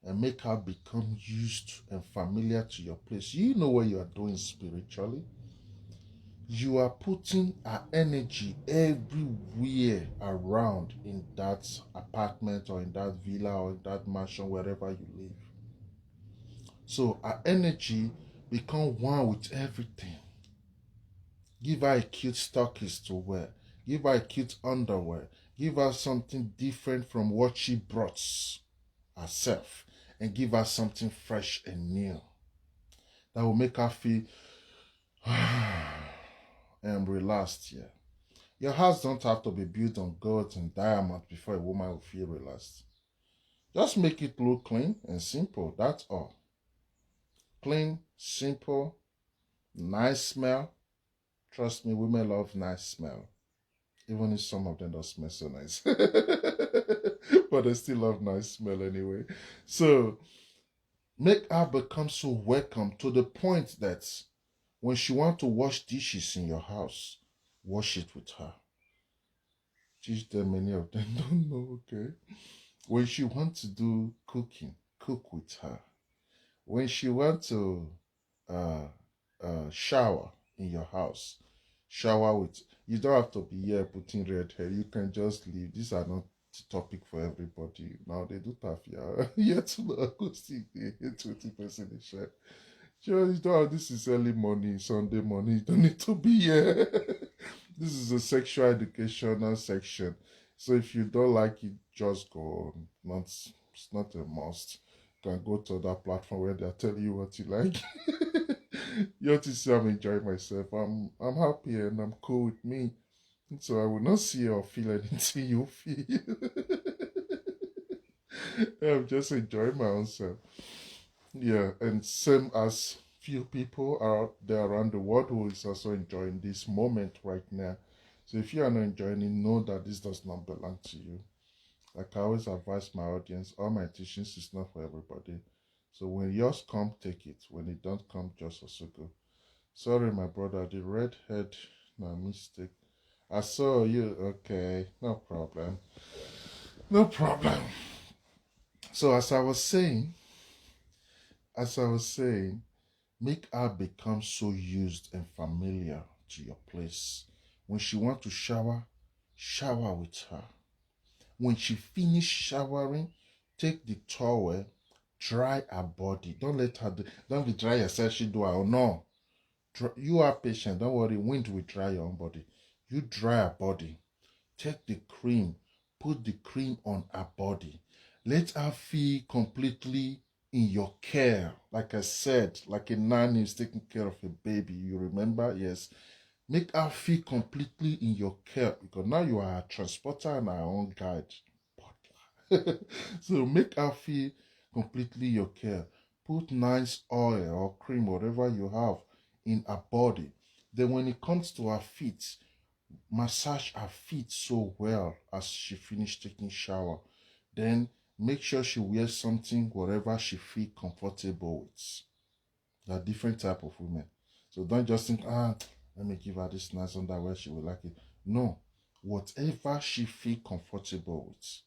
and make her become used and familiar to your place, you know what you are doing spiritually. You are putting her energy everywhere around in that apartment or in that villa or in that mansion, wherever you live. So her energy become one with everything. Give her a cute stockings to wear. Give her a cute underwear. Give her something different from what she brought herself. And give her something fresh and new. That will make her feel and relaxed here. Your house don't have to be built on gold and diamonds before a woman will feel relaxed. Just make it look clean and simple, that's all. Clean, simple, nice smell. Trust me, women love nice smell. Even if some of them don't smell so nice. But they still love nice smell anyway. So, make her become so welcome to the point that when she wants to wash dishes in your house, wash it with her. Teach them, many of them don't know, okay? When she wants to do cooking, cook with her. When she wants to shower in your house, shower with. You don't have to be here putting red hair. You can just leave. These are not the topic for everybody. Now they do have here. Yet to the acoustic, 20% share. Sure, you don't have, this is early morning, Sunday morning. You don't need to be here. This is a sexual educational section. So if you don't like it, just go. It's not a must. You can go to that platform where they're telling you what you like. You have to see I'm enjoying myself. I'm happy and I'm cool with me. So I will not see or feel anything you feel. I'm just enjoying my own self. Yeah, and same as few people are there around the world who is also enjoying this moment right now. So if you are not enjoying it, know that this does not belong to you. Like I always advise my audience, all my teachings is not for everybody. So when yours come, take it. When it don't come, just also go. Sorry, my brother, the redhead, no mistake. I saw you. Okay, no problem. No problem. So as I was saying, make her become so used and familiar to your place. When she want to shower, shower with her. When she finish showering, take the towel, dry her body. Don't let her don't be dry yourself, she do her. No. You are patient. Don't worry, wind will dry your own body. You dry her body. Take the cream, put the cream on her body. Let her feel completely in your care. Like I said, like a nanny is taking care of a baby. You remember? Yes. Make her feel completely in your care because now you are a transporter and our own guide. So make her feel completely your care. Put nice oil or cream, whatever you have, in her body. Then when it comes to her feet, massage her feet so well as she finished taking shower. Then make sure she wears something whatever she feel comfortable with. There are different type of women. So don't just think, let me give her this nice underwear, she will like it. No. Whatever she feel comfortable with.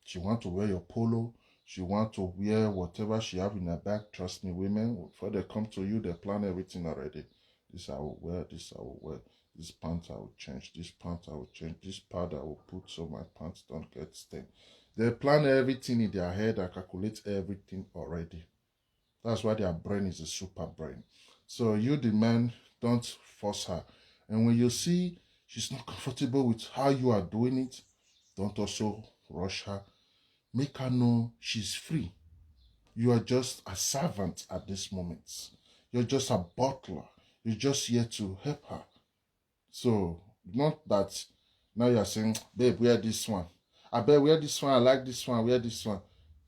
She want to wear your polo. She want to wear whatever she have in her bag. Trust me, women, before they come to you, they plan everything already. This I will wear, this I will wear. This pants I will change, this pants I will change, this powder I will put so my pants don't get stained. They plan everything in their head and calculate everything already. That's why their brain is a super brain. So you, the man, don't force her. And when you see she's not comfortable with how you are doing it, don't also rush her. Make her know she's free. You are just a servant at this moment. You're just a butler. You're just here to help her. So, not that now you're saying, babe, wear this one. I bet wear this one. I like this one. Wear this one.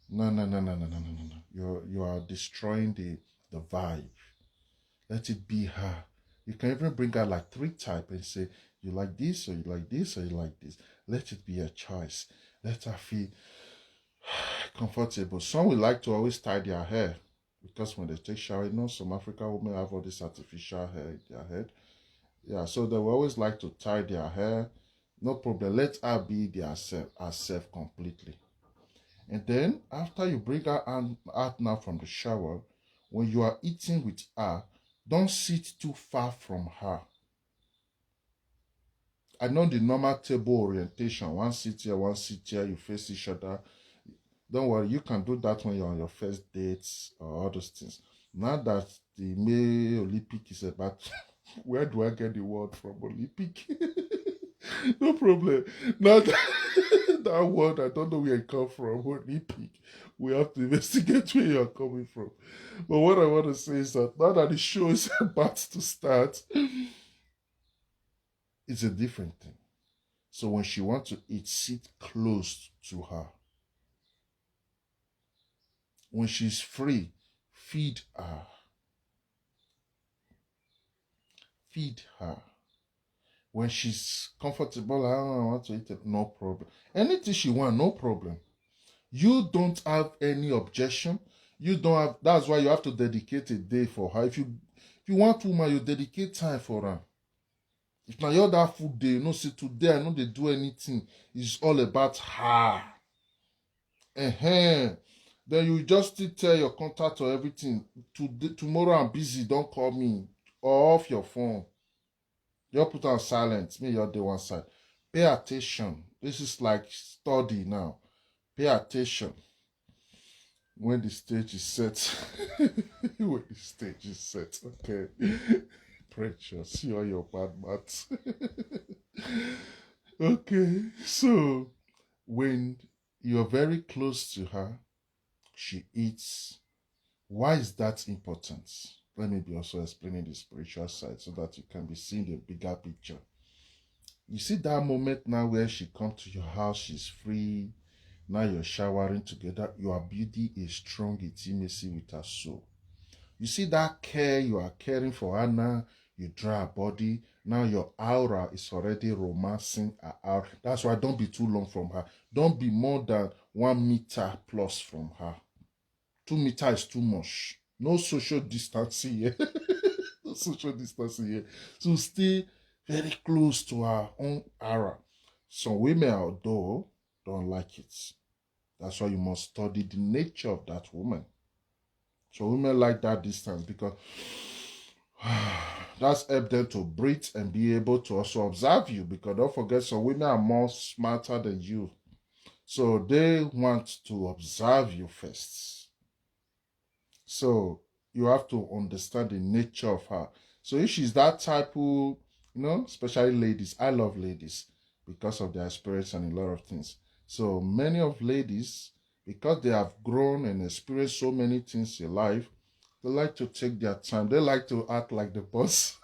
No. You are destroying the vibe. Let it be her. You can even bring her like 3 types and say, you like this, or you like this, or you like this. Let it be a choice. Let her feel comfortable. Some will like to always tie their hair because when they take shower, some African women have all this artificial hair in their head. Yeah, so they will always like to tie their hair. No problem. Let her be herself completely. And then after you bring her out now from the shower, when you are eating with her, don't sit too far from her. I know the normal table orientation. One seat here, you face each other. Don't worry, you can do that when you're on your first dates or all those things. Now that the May Olympic is about, where do I get the word from Olympic? No problem. Now that word, I don't know where it comes from, Olympic. We have to investigate where you're coming from. But what I want to say is that now that the show is about to start, it's a different thing. So when she wants to eat, sit close to her. When she's free, feed her. Feed her. When she's comfortable, I don't want to eat it, no problem. Anything she wants, no problem. You don't have any objection. You don't have, that's why you have to dedicate a day for her. If you want woman, you dedicate time for her. If now you're that food day, see today, I know they do anything. It's all about her. Then you just still tell your contact or everything. Tomorrow I'm busy, don't call me. Or off your phone. You put on silent. Me, you're the one side. Pay attention. This is like study now. Pay attention. When the stage is set. When the stage is set. Okay. Precious. You're your bad maths. Okay. So, when you're very close to her, she eats. Why is that important? Let me be also explaining the spiritual side so that you can be seeing the bigger picture. You see that moment now where she comes to your house, she's free. Now you're showering together. Your beauty is strong intimacy with her soul. You see that care you are caring for her now. You dry her body. Now your aura is already romancing her aura. That's why don't be too long from her. Don't be more than 1 meter plus from her. 2 meters is too much. No social distancing here. No social distancing here. So stay very close to her own aura. Some women although don't like it. That's why you must study the nature of that woman. So women like that distance because that's help them to breathe and be able to also observe you. Because don't forget, some women are more smarter than you. So they want to observe you first. So you have to understand the nature of her. So if she's that type who, especially ladies, I love ladies because of their experience and a lot of things. So many of ladies, because they have grown and experienced so many things in life, they like to take their time. They like to act like the boss.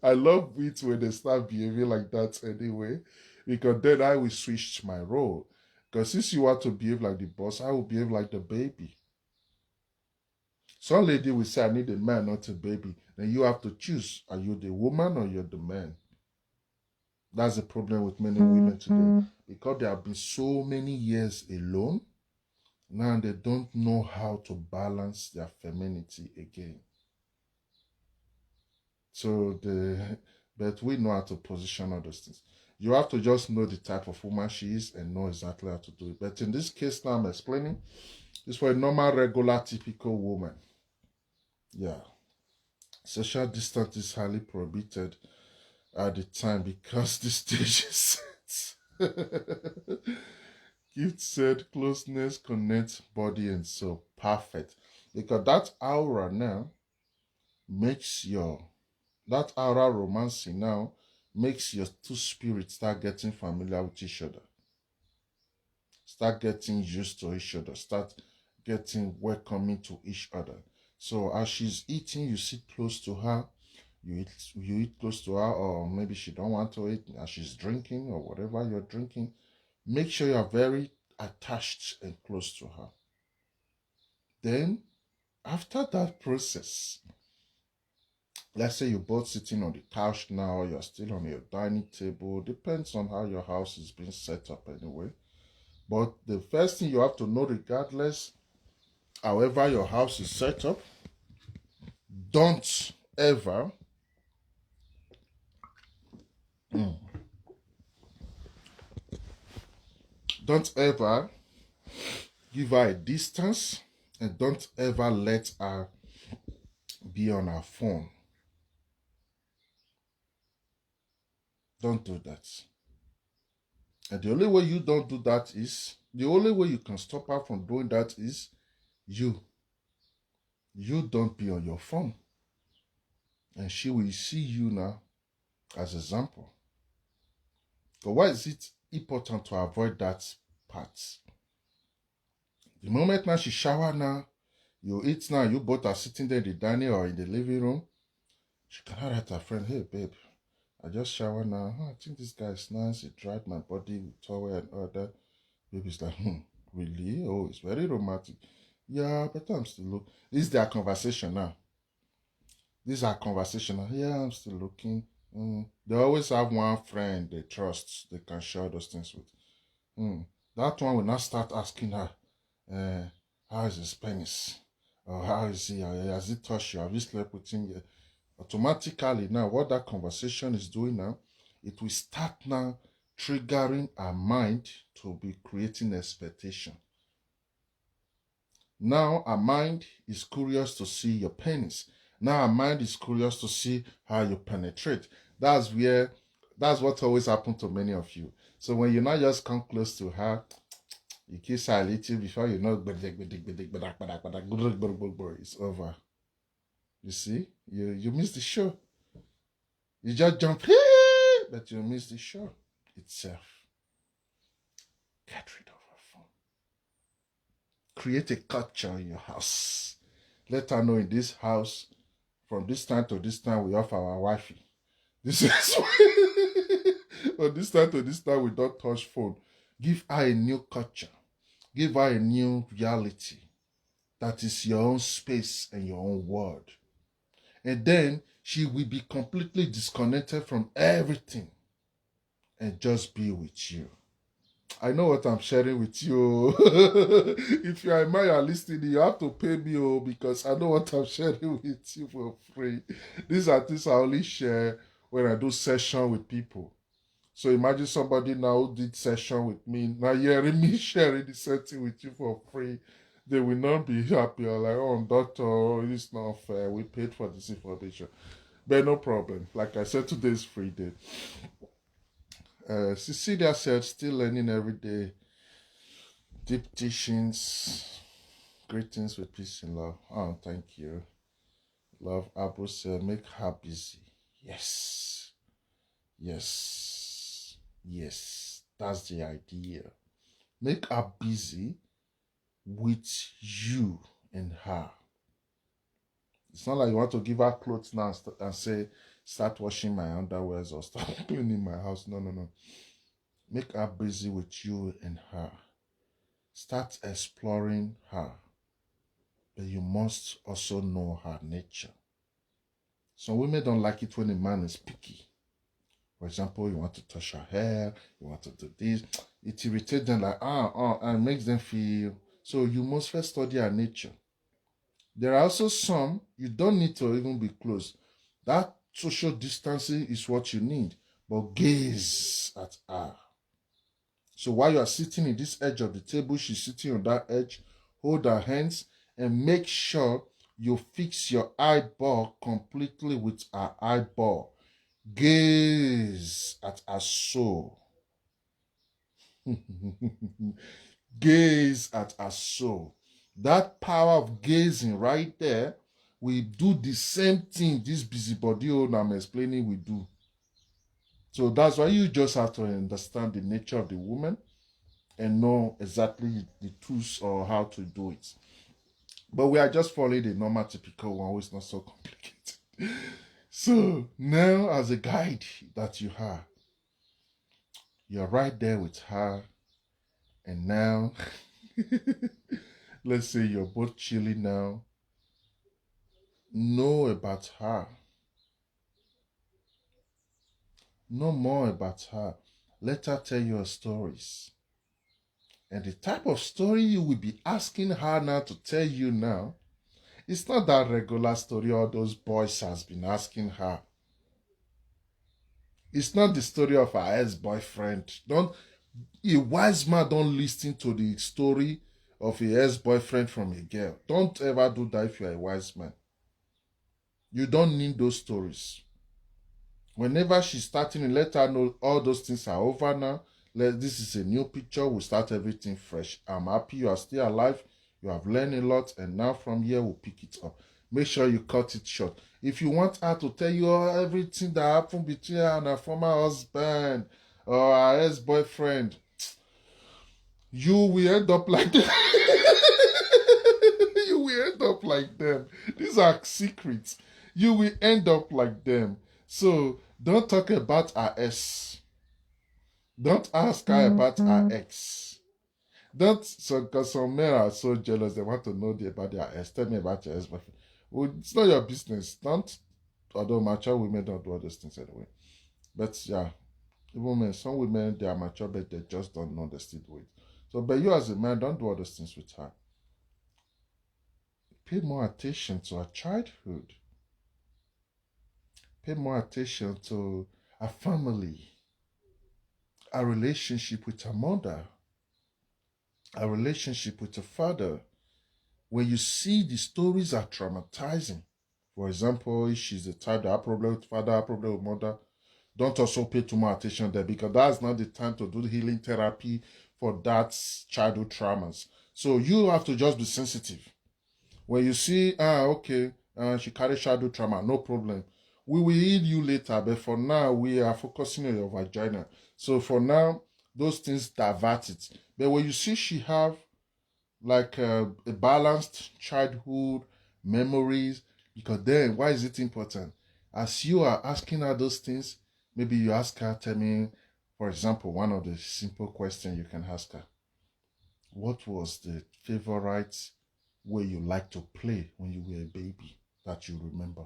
I love it when they start behaving like that anyway, because then I will switch my role. Because since you want to behave like the boss, I will behave like the baby. Some lady will say, I need a man, not a baby. Then you have to choose. Are you the woman or you're the man? That's the problem with many women today. Because they have been so many years alone, now they don't know how to balance their femininity again. But we know how to position all those things. You have to just know the type of woman she is and know exactly how to do it. But in this case now I'm explaining, it's for a normal, regular, typical woman. Yeah. Social distance is highly prohibited at the time because the stage is set. Gift said closeness connects body and soul. Perfect. Because that aura now makes that aura romancing now makes your two spirits start getting familiar with each other. Start getting used to each other. Start getting welcoming to each other. So as she's eating, you sit close to her. You eat close to her, or maybe she don't want to eat as she's drinking or whatever you're drinking. Make sure you're very attached and close to her. Then, after that process, let's say you're both sitting on the couch now, you're still on your dining table. Depends on how your house is being set up anyway. But the first thing you have to know, regardless, however your house is set up, don't ever give her a distance, and don't ever let her be on her phone. Don't do that. And the only way you don't do that is, the only way you can stop her from doing that is you don't be on your phone. And she will see you now as an example. So why is it important to avoid that part? The moment now she shower now, you eat now, you both are sitting there in the dining or in the living room, she cannot write her friend, hey babe, I just showered now. Oh, I think this guy is nice. He dried my body with towel and all that. Baby's like, really? Oh, it's very romantic. Yeah, but I'm still looking. This is their conversation now. This is our conversation now. Yeah, I'm still looking. They always have one friend they trust. They can share those things with. That one will not start asking her, how is his penis? Or how is he? Has he touched you? Have you slept with him yet? Automatically now, what that conversation is doing now, it will start now triggering our mind to be creating expectation. Now our mind is curious to see your penis. Now our mind is curious to see how you penetrate. That's what always happens to many of you. So when you not just come close to her, you kiss her a little before you know it's over. You see, you miss the show. You just jump, but you miss the show itself. Get rid of her phone. Create a culture in your house. Let her know in this house, from this time to this time, we offer our wifey. This is from this time to this time, we don't touch phone. Give her a new culture. Give her a new reality. That is your own space and your own world. And then she will be completely disconnected from everything and just be with you. I know what I'm sharing with you. If you are a man, you are listening, you have to pay me because I know what I'm sharing with you for free. These are things I only share when I do session with people. So imagine somebody now who did session with me, now hearing me sharing the setting with you for free. They will not be happy or like, oh, doctor, it's not fair. We paid for this information. But no problem. Like I said, today's free day. Cecilia said, still learning every day. Deep teachings. Greetings with peace and love. Oh, thank you. Love Abu said, make her busy. Yes. Yes. Yes. That's the idea. Make her busy with you and her. It's not like you want to give her clothes now and say, start washing my underwears or start cleaning my house. No, no, no. Make her busy with you and her. Start exploring her. But you must also know her nature. Some women don't like it when a man is picky. For example, you want to touch her hair, you want to do this. It irritates them like, and makes them feel. So you must first study her nature. There are also some, you don't need to even be close. That social distancing is what you need. But gaze at her. So while you are sitting in this edge of the table, she's sitting on that edge, hold her hands and make sure you fix your eyeball completely with her eyeball. Gaze at her soul. Gaze at her soul. That power of gazing right there, we do the same thing this busybody owner I'm explaining we do. So that's why you just have to understand the nature of the woman and know exactly the tools or how to do it. But we are just following the normal typical one, which is not so complicated. So now as a guide that you are, you're right there with her. And now, let's say you're both chilling now. Know about her. Know more about her. Let her tell you her stories. And the type of story you will be asking her now to tell you now, it's not that regular story all those boys has been asking her. It's not the story of her ex-boyfriend. A wise man don't listen to the story of a ex-boyfriend from a girl. Don't ever do that if you're a wise man. You don't need those stories. Whenever she's starting, let her know all those things are over now. This is a new picture. We'll start everything fresh. I'm happy you are still alive. You have learned a lot. And now from here, we'll pick it up. Make sure you cut it short. If you want her to tell you everything that happened between her and her former husband or her ex-boyfriend, you will end up like them. You will end up like them. These are secrets. You will end up like them. So don't talk about her ex. Don't ask her about her ex. Don't, so because some men are so jealous, they want to know about their ex. Tell me about your ex-boyfriend. Well, it's not your business. Don't, although mature women don't do all those things anyway. But yeah, women, some women, they are mature, but they just don't know, they still do it. So, but you as a man, don't do all those things with her. Pay more attention to her childhood. Pay more attention to her family, her relationship with her mother, her relationship with her father. When you see the stories are traumatizing, for example, if she's the type that have problem with father, have problem with mother, don't also pay too much attention there because that's not the time to do the healing therapy for that childhood traumas. So you have to just be sensitive. When you see, okay, she carries childhood trauma, no problem. We will heal you later, but for now, we are focusing on your vagina. So for now, those things divert it. But when you see she have like a balanced childhood memories, because then why is it important? As you are asking her those things, maybe you ask her, tell me, for example, one of the simple questions you can ask her. What was the favorite way you liked to play when you were a baby that you remember?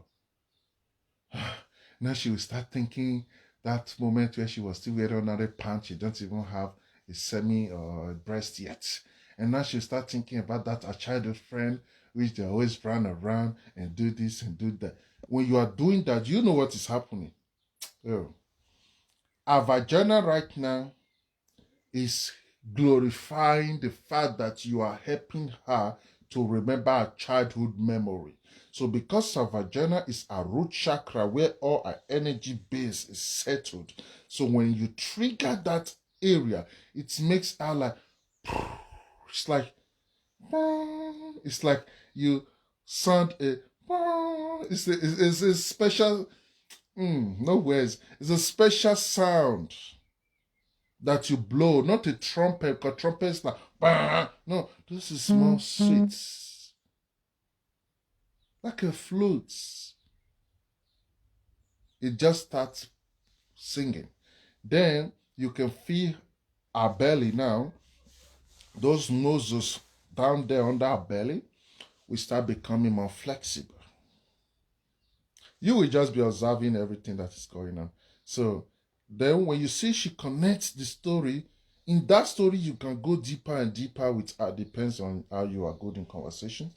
Now she will start thinking that moment where she was still wearing another pants, she don't even have a semi or a breast yet. And now she'll start thinking about that a childhood friend which they always run around and do this and do that. When you are doing that, you know what is happening. Oh. Our vagina right now is glorifying the fact that you are helping her to remember our childhood memory. So because our vagina is our root chakra where all our energy base is settled, so when you trigger that area, it makes our like, it's like you sound it's a special, no words, it's a special sound that you blow, not a trumpet, because trumpets like, no, this is more sweet, like a flute. It just starts singing. Then you can feel our belly now. Those noses down there under our belly will start becoming more flexible. You will just be observing everything that is going on. So then when you see she connects the story, in that story you can go deeper and deeper with her. Depends on how you are good in conversation.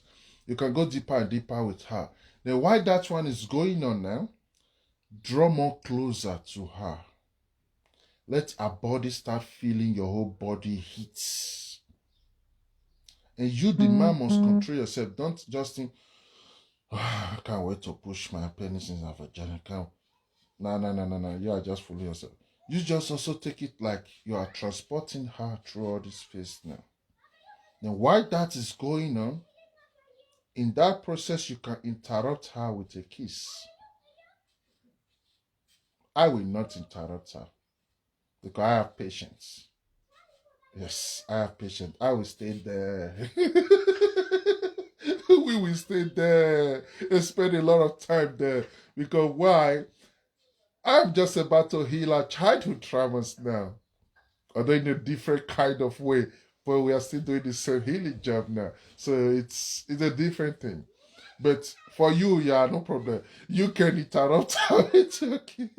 You can go deeper and deeper with her. Then while that one is going on now, draw more closer to her. Let her body start feeling your whole body heats. And you, the man, must control yourself. Don't just think, I can't wait to push my penis in her vagina. No. You are just fooling yourself. You just also take it like you are transporting her through all this space now. Then while that is going on, in that process, you can interrupt her with a kiss. I will not interrupt her because I have patience. Yes, I have patience. I will stay there. We will stay there and spend a lot of time there. Because why? I'm just about to heal our childhood traumas now. Although in a different kind of way. But we are still doing the same healing job now. So it's a different thing. But for you, yeah, no problem. You can interrupt her. It's okay.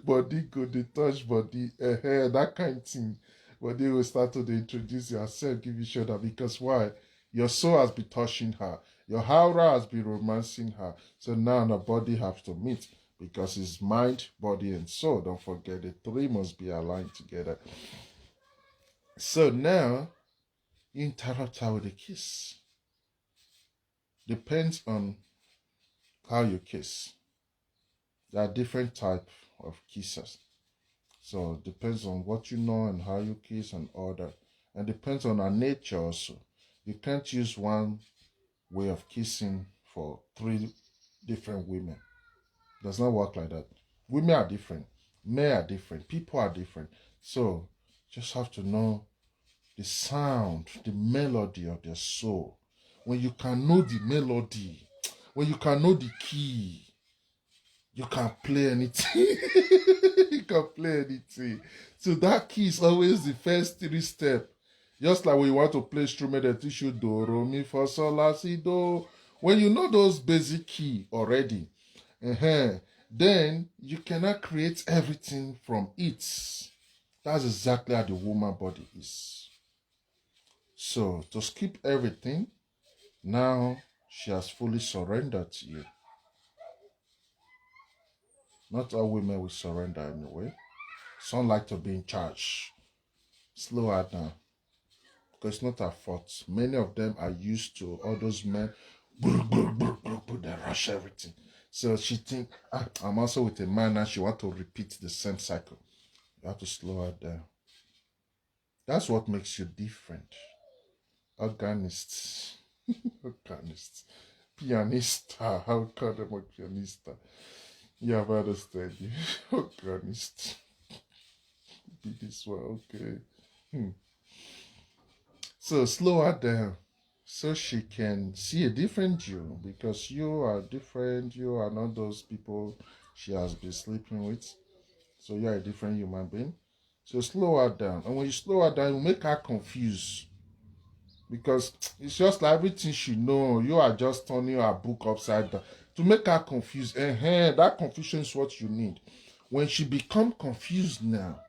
Body go, the touch body, that kind of thing. But they will start to introduce yourself, give you shoulder. Because why? Your soul has been touching her. Your aura has been romancing her. So now the body has to meet. Because it's mind, body, and soul. Don't forget the three must be aligned together. So now, you interrupt her with a kiss. Depends on how you kiss. There are different types of kisses. So it depends on what you know and how you kiss and all that. And depends on our nature also. You can't use one way of kissing for 3 different women. It does not work like that. Women are different. Men are different. People are different. So just have to know the sound, the melody of their soul. When you can know the melody, when you can know the key, you can play anything. You can play anything. So that key is always the first 3 steps. Just like when you want to play instrument, they teach you do, re, mi, fa, sol, la, si, do. When you know those basic key already, then you cannot create everything from it. That's exactly how the woman body is. So to skip everything, now she has fully surrendered to you. Not all women will surrender anyway. Some like to be in charge. Slow her down. Because it's not her fault. Many of them are used to all those men. They rush everything. So she think, I'm also with a man and she want to repeat the same cycle. You have to slow her down. That's what makes you different. Organist. Organist. Pianista. How call them a pianista? Yeah, I've understand you. Organist. Be this one, okay. So slow her down so she can see a different you, because you are different. You are not those people she has been sleeping with. So you are a different human being. So slow her down. And when you slow her down, you make her confused. Because it's just like everything she knows. You are just turning her book upside down. To make her confused. That confusion is what you need. When she becomes confused now,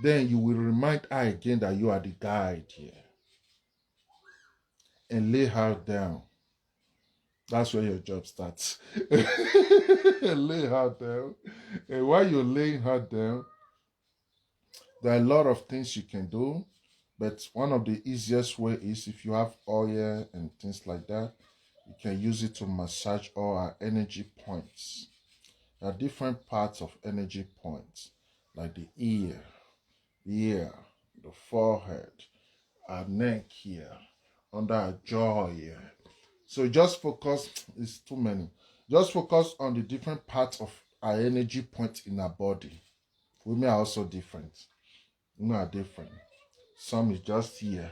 then you will remind her again that you are the guide here. And lay her down. That's where your job starts. Lay her down. And while you're laying her down, there are a lot of things you can do. But one of the easiest way is if you have oil and things like that, you can use it to massage all our energy points. There are different parts of energy points, like the ear, the forehead, our neck here, under our jaw here. So just focus, it's too many. Just focus on the different parts of our energy points in our body. Women are also different. Women are different. Some is just here.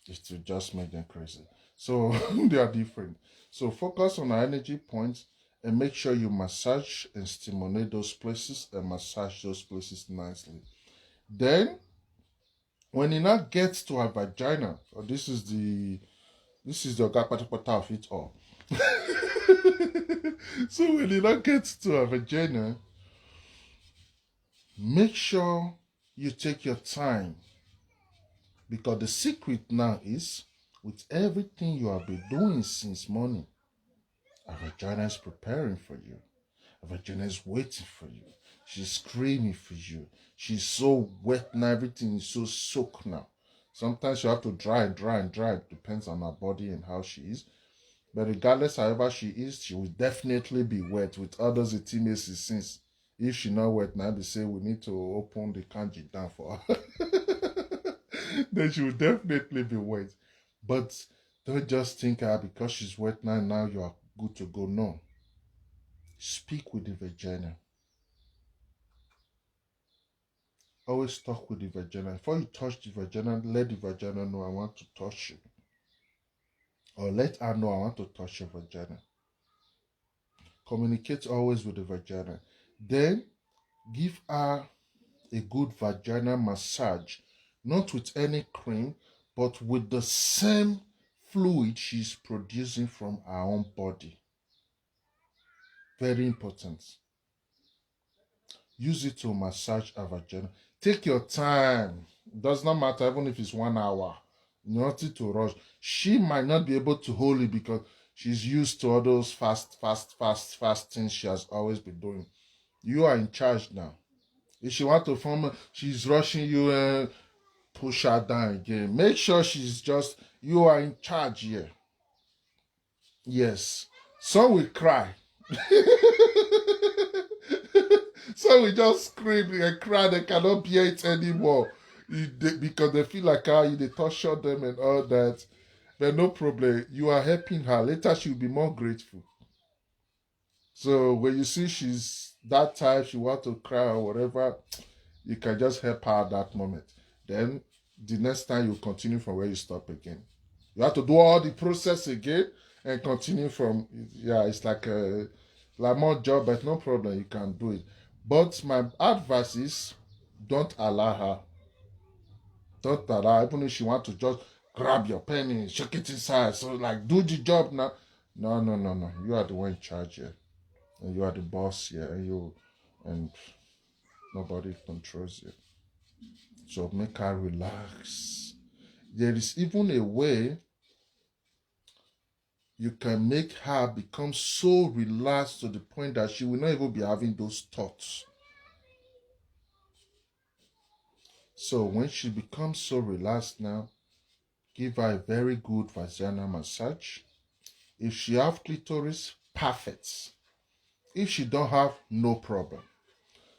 Just to just make them crazy. So they are different. So focus on our energy points and make sure you massage and stimulate those places and massage those places nicely. Then, when it now gets to our vagina, or this is the gapatapata of it all. So when it now gets to our vagina, make sure you take your time, because the secret now is, with everything you have been doing since morning, our vagina is preparing for you. Our vagina is waiting for you. She's screaming for you. She's so wet now, everything is so soaked now. Sometimes you have to dry. It depends on her body and how she is. But regardless, however she is, she will definitely be wet. With others, it makes sense. If she's not wet now, they say we need to open the kanji down for her. Then she will definitely be wet. But don't just think because she's wet now you are good to go. No. Speak with the vagina. Always talk with the vagina. Before you touch the vagina, let the vagina know I want to touch you. Or let her know I want to touch your vagina. Communicate always with the vagina. Then give her a good vaginal massage. Not with any cream, but with the same fluid she's producing from her own body. Very important. Use it to massage her vagina. Take your time. Does not matter even if it's 1 hour. Nothing to rush. She might not be able to hold it because she's used to all those fast things she has always been doing. You are in charge now. If she wants to form, she's rushing you and push her down again. Make sure you are in charge here. Yes. Some will cry. Some will just scream and cry. They cannot bear it anymore. Because they feel like they torture them and all that. But no problem. You are helping her. Later she'll be more grateful. So when you see she's that type, she wants to cry or whatever, you can just help her at that moment. Then the next time you continue from where you stop again. You have to do all the process again and continue from, it's like more job, but no problem, you can do it. But my advice is, don't allow her. Don't allow her, even if she wants to just grab your penny, shake it inside, so like, do the job now. No. You are the one in charge here. And you are the boss here, and nobody controls you. So make her relax. There is even a way you can make her become so relaxed to the point that she will not even be having those thoughts. So when she becomes so relaxed now, give her a very good vaginal massage. If she have clitoris, perfect. If she don't have, no problem.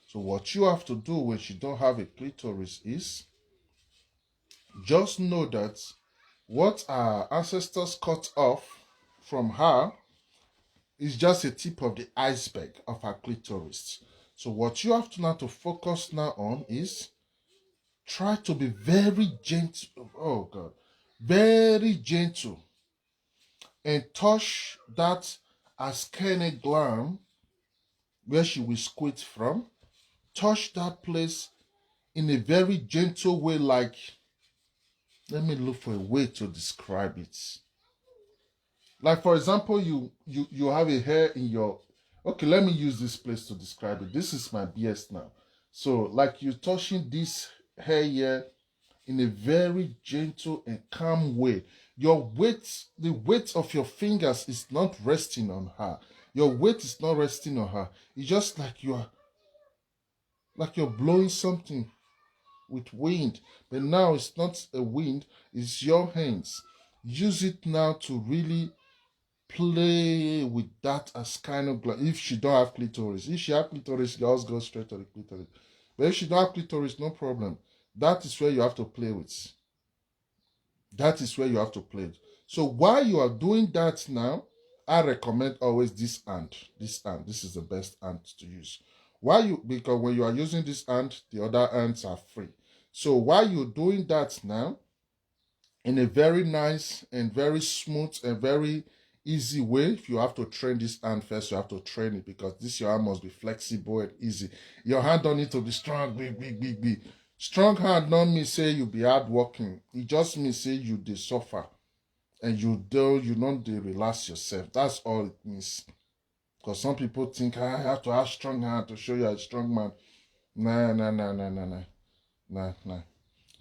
So what you have to do when she don't have a clitoris is, just know that what our ancestors cut off from her is just a tip of the iceberg of her clitoris. So what you have to now to focus now on is try to be very gentle. Very gentle, and touch that Skene gland where she will squirt from. Touch that place in a very gentle way, like, let me look for a way to describe it. Like, for example, you have a hair in your, okay, let me use this place to describe it. This is my BS now. So like you're touching this hair here in a very gentle and calm way. Your weight, the weight of your fingers is not resting on her. Your weight is not resting on her. It's just like you're blowing something with wind. But now it's not a wind, it's your hands. Use it now to really play with that as kind of gland. If she don't have clitoris. If she have clitoris, girls go straight to the clitoris. But if she don't have clitoris, no problem. That is where you have to play with. That is where you have to play. So while you are doing that now, I recommend always this hand. This hand. This is the best hand to use. Because when you are using this hand, the other hands are free. So while you're doing that now, in a very nice and very smooth and very easy way, if you have to train this hand first, you have to train it, because this your hand must be flexible and easy. Your hand don't need to be strong, big. Strong hand don't mean say you be hard working. It just means say you dey suffer and you don't relax yourself. That's all it means. Because some people think I have to have strong hand to show you a strong man. Nah.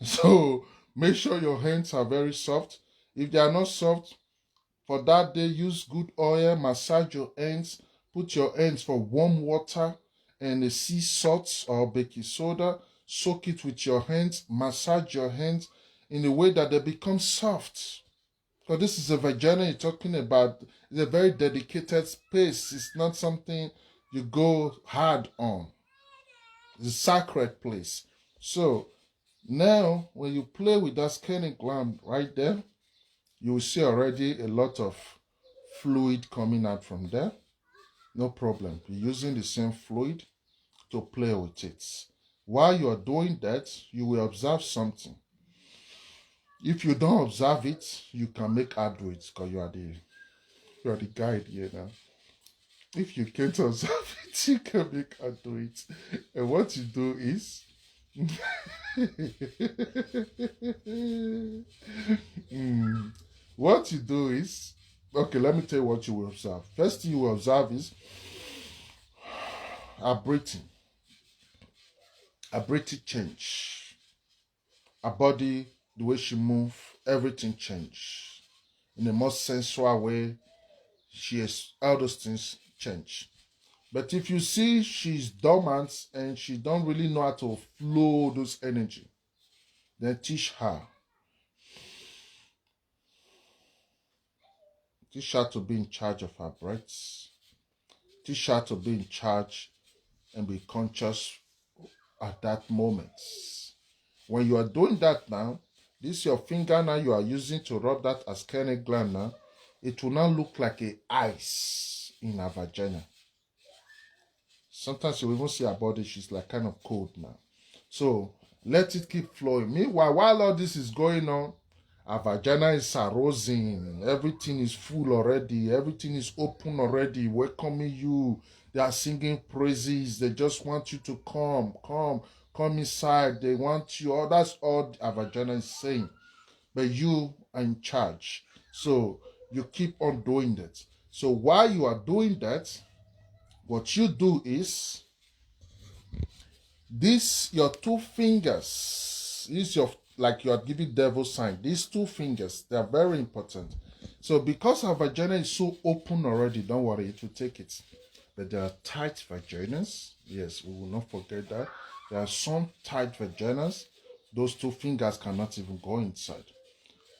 So make sure your hands are very soft. If they are not soft, for that day, use good oil, massage your hands, put your hands for warm water and a sea salt or baking soda, soak it with your hands, massage your hands in a way that they become soft. Because this is a vagina you're talking about. It's a very dedicated space. It's not something you go hard on. It's a sacred place. So now, when you play with that Skene gland right there, you will see already a lot of fluid coming out from there. No problem. You're using the same fluid to play with it. While you are doing that, you will observe something. If you don't observe it, you can make her do it, because you are the guide here now. If you can't observe it, you can make her do it. And what you do is what you do is, okay, let me tell you what you will observe. First thing you will observe is her breathing. Her breathing change. Her body, the way she move, everything change. In the most sensual way, all those things change. But if you see she's dormant and she don't really know how to flow those energy, then teach her. Teach her to be in charge of her breaths. Teach her to be in charge and be conscious at that moment. When you are doing that now, this your finger now you are using to rub that Skene gland now, it will now look like a ice in her vagina. Sometimes you even see her body, she's like kind of cold now. So let it keep flowing. Meanwhile, while all this is going on, her vagina is arousing. Everything is full already. Everything is open already, welcoming you. They are singing praises. They just want you to come inside. They want you. Oh, that's all her vagina is saying. But you are in charge. So you keep on doing that. So while you are doing that, what you do is your two fingers, like you are giving devil sign. These two fingers, they are very important. So because our vagina is so open already, don't worry, it will take it. But there are tight vaginas. Yes, we will not forget that. There are some tight vaginas. Those two fingers cannot even go inside.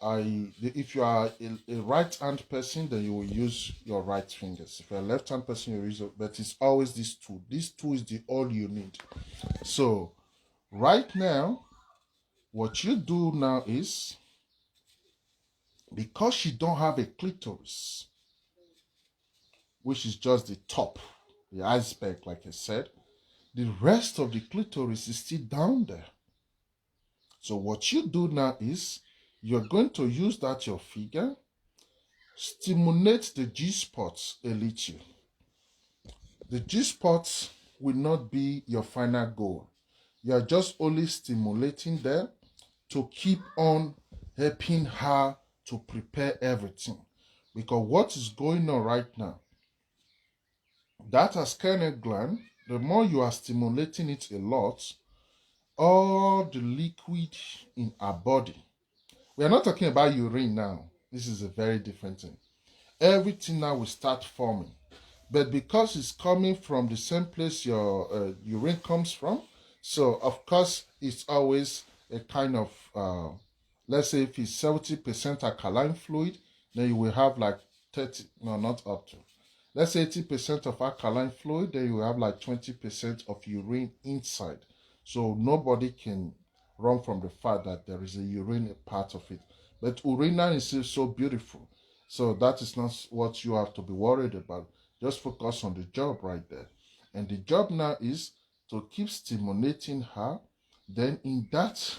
If you are a right-hand person, then you will use your right fingers. If you're a left-hand person, you use it. But it's always these two. These two is the all you need. So right now, what you do now is, because she don't have a clitoris, which is just the top, the iceberg, like I said, the rest of the clitoris is still down there. So what you do now is, you're going to use that your finger, stimulate the G-spots a little. The G-spots will not be your final goal. You're just only stimulating them to keep on helping her to prepare everything. Because what is going on right now, that Skene gland, the more you are stimulating it a lot, all the liquid in our body, we are not talking about urine now. This is a very different thing. Everything now will start forming. But because it's coming from the same place your urine comes from, So of course it's always a kind of let's say if it's 70% alkaline fluid, then you will have like 30, no, not up to. Let's say 80% of alkaline fluid, then you have like 20% of urine inside. So nobody can run from the fact that there is a urine part of it. But urina is still so beautiful. So that is not what you have to be worried about. Just focus on the job right there. And the job now is to keep stimulating her. Then in that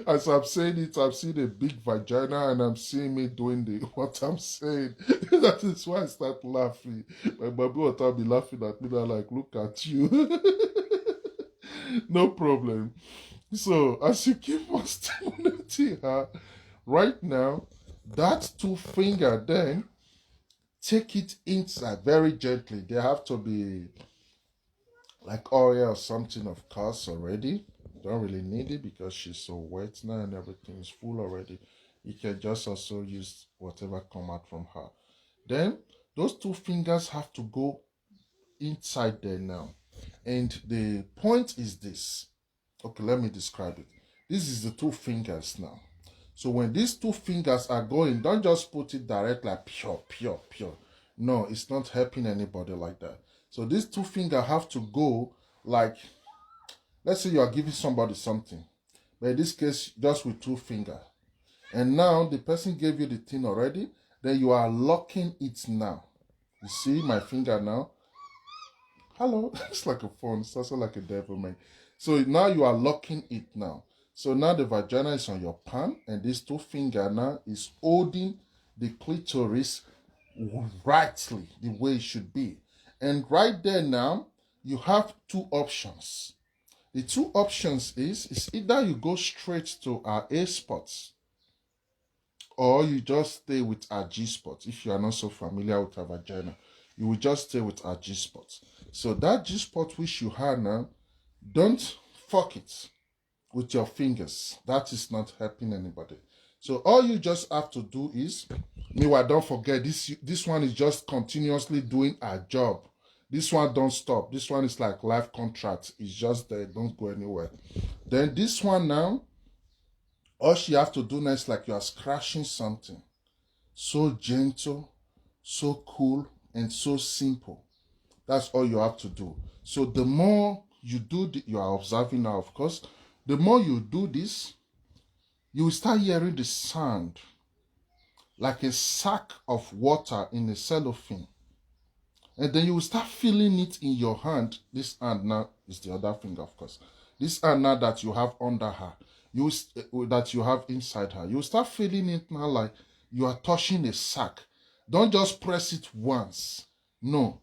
as I'm saying it, I'm seeing a big vagina and I'm seeing me doing the what I'm saying. That is why I start laughing. My baby will be laughing at me. They're like, look at you. No problem. So as you keep on stimulating her, right now, that two finger then take it inside very gently. They have to be like oil or something, of course, already. Don't really need it because she's so wet now and everything is full already. You can just also use whatever come out from her. Then those two fingers have to go inside there now. And the point is this. Okay, let me describe it. This is the two fingers now. So when these two fingers are going, don't just put it direct like pure, pure, pure. No, it's not helping anybody like that. So these two fingers have to go like, let's say you are giving somebody something. But in this case, just with two fingers. And now the person gave you the thing already. Then you are locking it now. You see my finger now? Hello. It's like a phone. It's also like a devil man. So now you are locking it now. So now the vagina is on your palm, and this two finger now is holding the clitoris rightly the way it should be. And right there now, you have two options. The two options is either you go straight to our A spots or you just stay with our G spots. If you are not so familiar with our vagina, you will just stay with our G spots. So that G spot which you have now, don't fuck it with your fingers. That is not helping anybody. So all you just have to do is, meanwhile, don't forget this one is just continuously doing a job. This one don't stop. This one is like life contract. It's just there. Don't go anywhere. Then this one now, all you have to do now is like you are scratching something. So gentle, so cool, and so simple. That's all you have to do. So the more you do, you are observing now, of course, the more you do this, you will start hearing the sound like a sack of water in a cellophane. And then you will start feeling it in your hand. This hand now is the other finger, of course. This hand now that you have under her, that you have inside her. You will start feeling it now like you are touching a sack. Don't just press it once. No.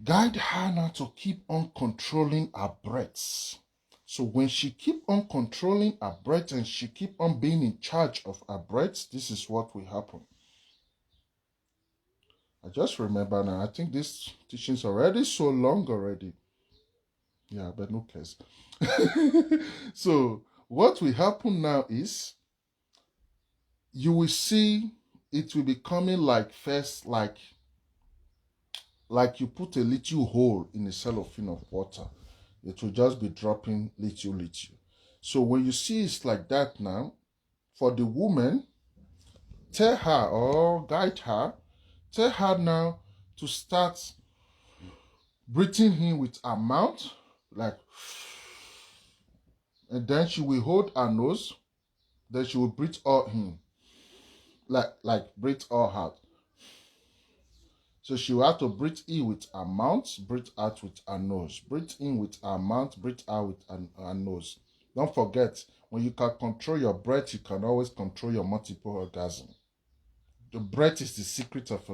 Guide her now to keep on controlling her breaths. So when she keep on controlling her breath and she keep on being in charge of her breath, this is what will happen. I just remember now, I think this teaching's already so long already. Yeah, but no cares. So what will happen now is you will see it will be coming like first like you put a little hole in a cellophane of water. It will just be dropping little. So when you see it's like that now, for the woman, tell her or guide her, tell her now to start breathing in with her mouth, like, and then she will hold her nose, then she will breathe all in, like breathe all out. So she will have to breathe in with her mouth, breathe out with her nose. Breathe in with her mouth, breathe out with her nose. Don't forget, when you can control your breath, you can always control your multiple orgasm. The breath is the secret of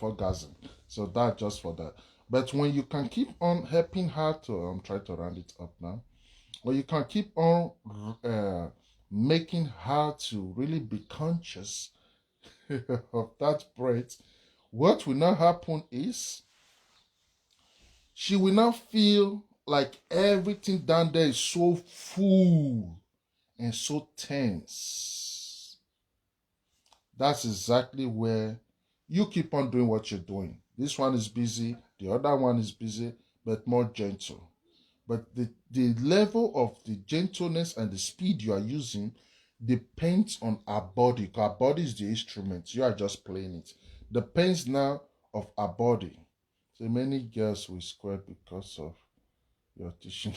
orgasm. So that's just for that. But when you can keep on helping her to, I'm trying to round it up now. When you can keep on making her to really be conscious of that breath, what will now happen is she will now feel like everything down there is so full and so tense. That's exactly where you keep on doing what you're doing. This one is busy, The other one is busy, but more gentle. But the level of the gentleness and the speed you are using depends on our body. Our body is the instrument. You are just playing it. Depends now of our body. So many girls will squirt because of your teaching.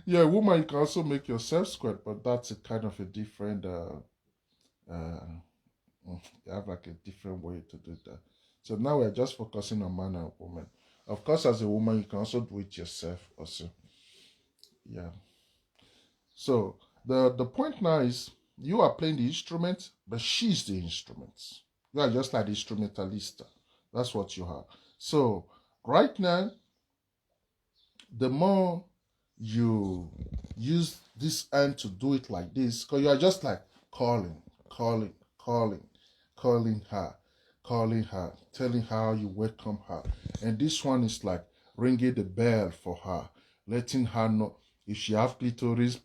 Yeah, woman, you can also make yourself squirt, but that's a kind of a different. You have like a different way to do that. So now we're just focusing on man and woman. Of course, as a woman, you can also do it yourself also. Yeah. So the point now is you are playing the instrument, but she's the instrument. You are just like the instrumentalista. That's what you are. So right now, the more you use this hand to do it like this, because you are just like calling, calling, calling, calling her, telling her how you welcome her. And this one is like ringing the bell for her, letting her know if she have clitoris,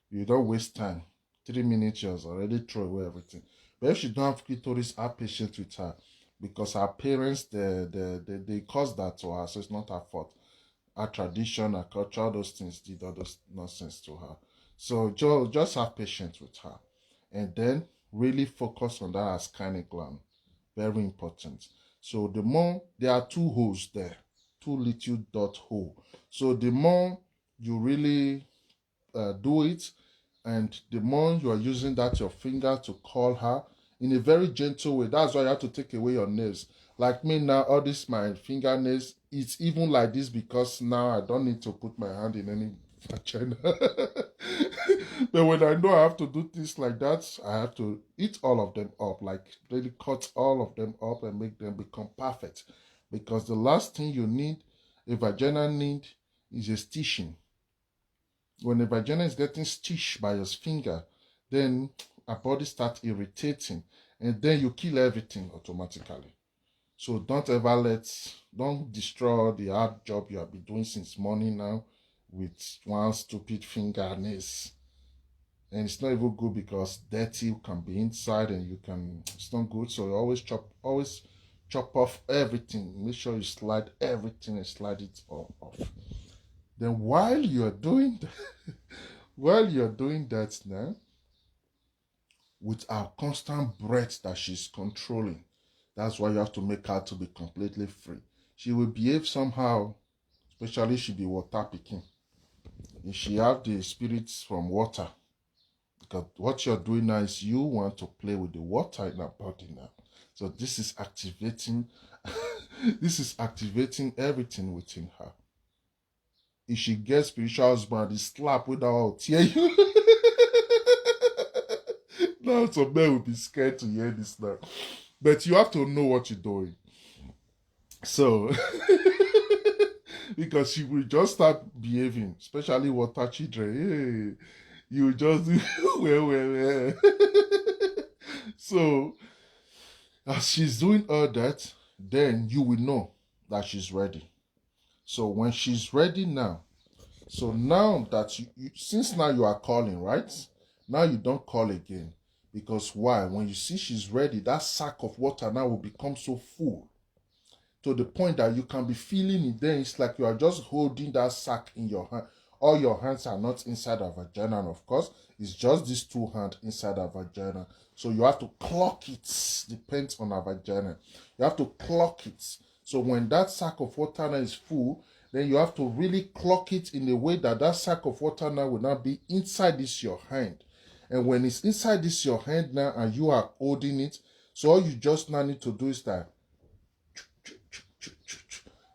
you don't waste time. 3 minutes, she has already throw away everything. But if she don't have clitoris, have patience with her. Because her parents, they caused that to her, so it's not her fault. Our tradition, our culture, all those things did all those nonsense to her. So just have patience with her. And then really focus on that Skene gland. Very important. So the more, there are 2 holes there. 2 little dot hole. So the more you really do it, and the more you are using that your finger to call her in a very gentle way. That's why you have to take away your nails. Like me now, all this my fingernails, it's even like this because now I don't need to put my hand in any vagina. But when I know I have to do things like that, I have to eat all of them up, like really cut all of them up and make them become perfect. Because the last thing you need, a vagina need, is a stitching. When the vagina is getting stitched by your finger, then our body starts irritating, and then you kill everything automatically. So don't destroy the hard job you have been doing since morning now with one stupid fingernails. And it's not even good because dirty can be inside and it's not good. So you always chop off everything. Make sure you slide everything and slide it all off. Then while you're doing that now, with our constant breath that she's controlling, that's why you have to make her to be completely free. She will behave somehow, especially if she be water picking. If she have the spirits from water, because what you're doing now is you want to play with the water in her body now. So this is activating everything within her. If she gets spiritual husband, he slap with her, tear you. Now some men will be scared to hear this now. But you have to know what you're doing. So, because she will just start behaving, especially water children. Hey, you just do well. So, as she's doing all that, then you will know that she's ready. So when she's ready now, so now that since now you are calling, right? Now you don't call again. Because why? When you see she's ready, that sack of water now will become so full to the point that you can be feeling it then. It's like you are just holding that sack in your hand. All your hands are not inside a vagina, and of course, it's just these 2 hands inside a vagina. So you have to clock it. Depends on a vagina. You have to clock it. So when that sack of water now is full, then you have to really clock it in a way that that sack of water now will not be inside this your hand. And when it's inside this your hand now and you are holding it, so all you just now need to do is that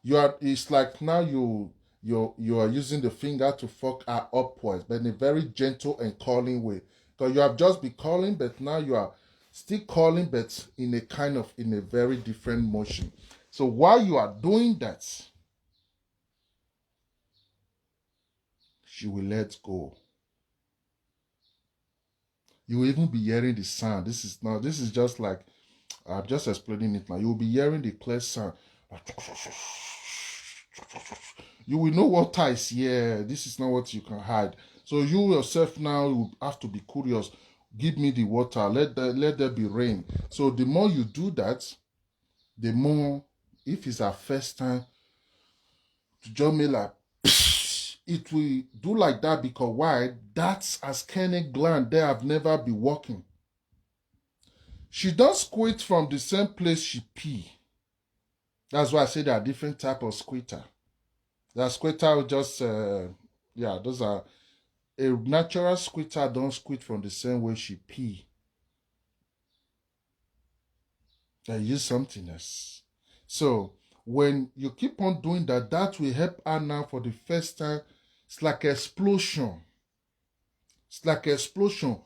it's like now you are using the finger to fuck her upwards, but in a very gentle and calling way. Because you have just been calling, but now you are still calling, but in a very different motion. So while you are doing that, she will let go. You will even be hearing the sound. This is just like, I'm just explaining it now. You will be hearing the clear sound. You will know what is here. This is not what you can hide. So you yourself now will have to be curious. Give me the water. Let there be rain. So the more you do that, the more, if it's her first time, to just me like, it will do like that because why? That's a Skene gland. They have never been working. She don't squirt from the same place she pee. That's why I say there are different type of squitter. The squitter will just, those are, a natural squitter don't squit from the same way she pee. They use something else. So when you keep on doing that, that will help her now for the first time. It's like an explosion. It's like an explosion.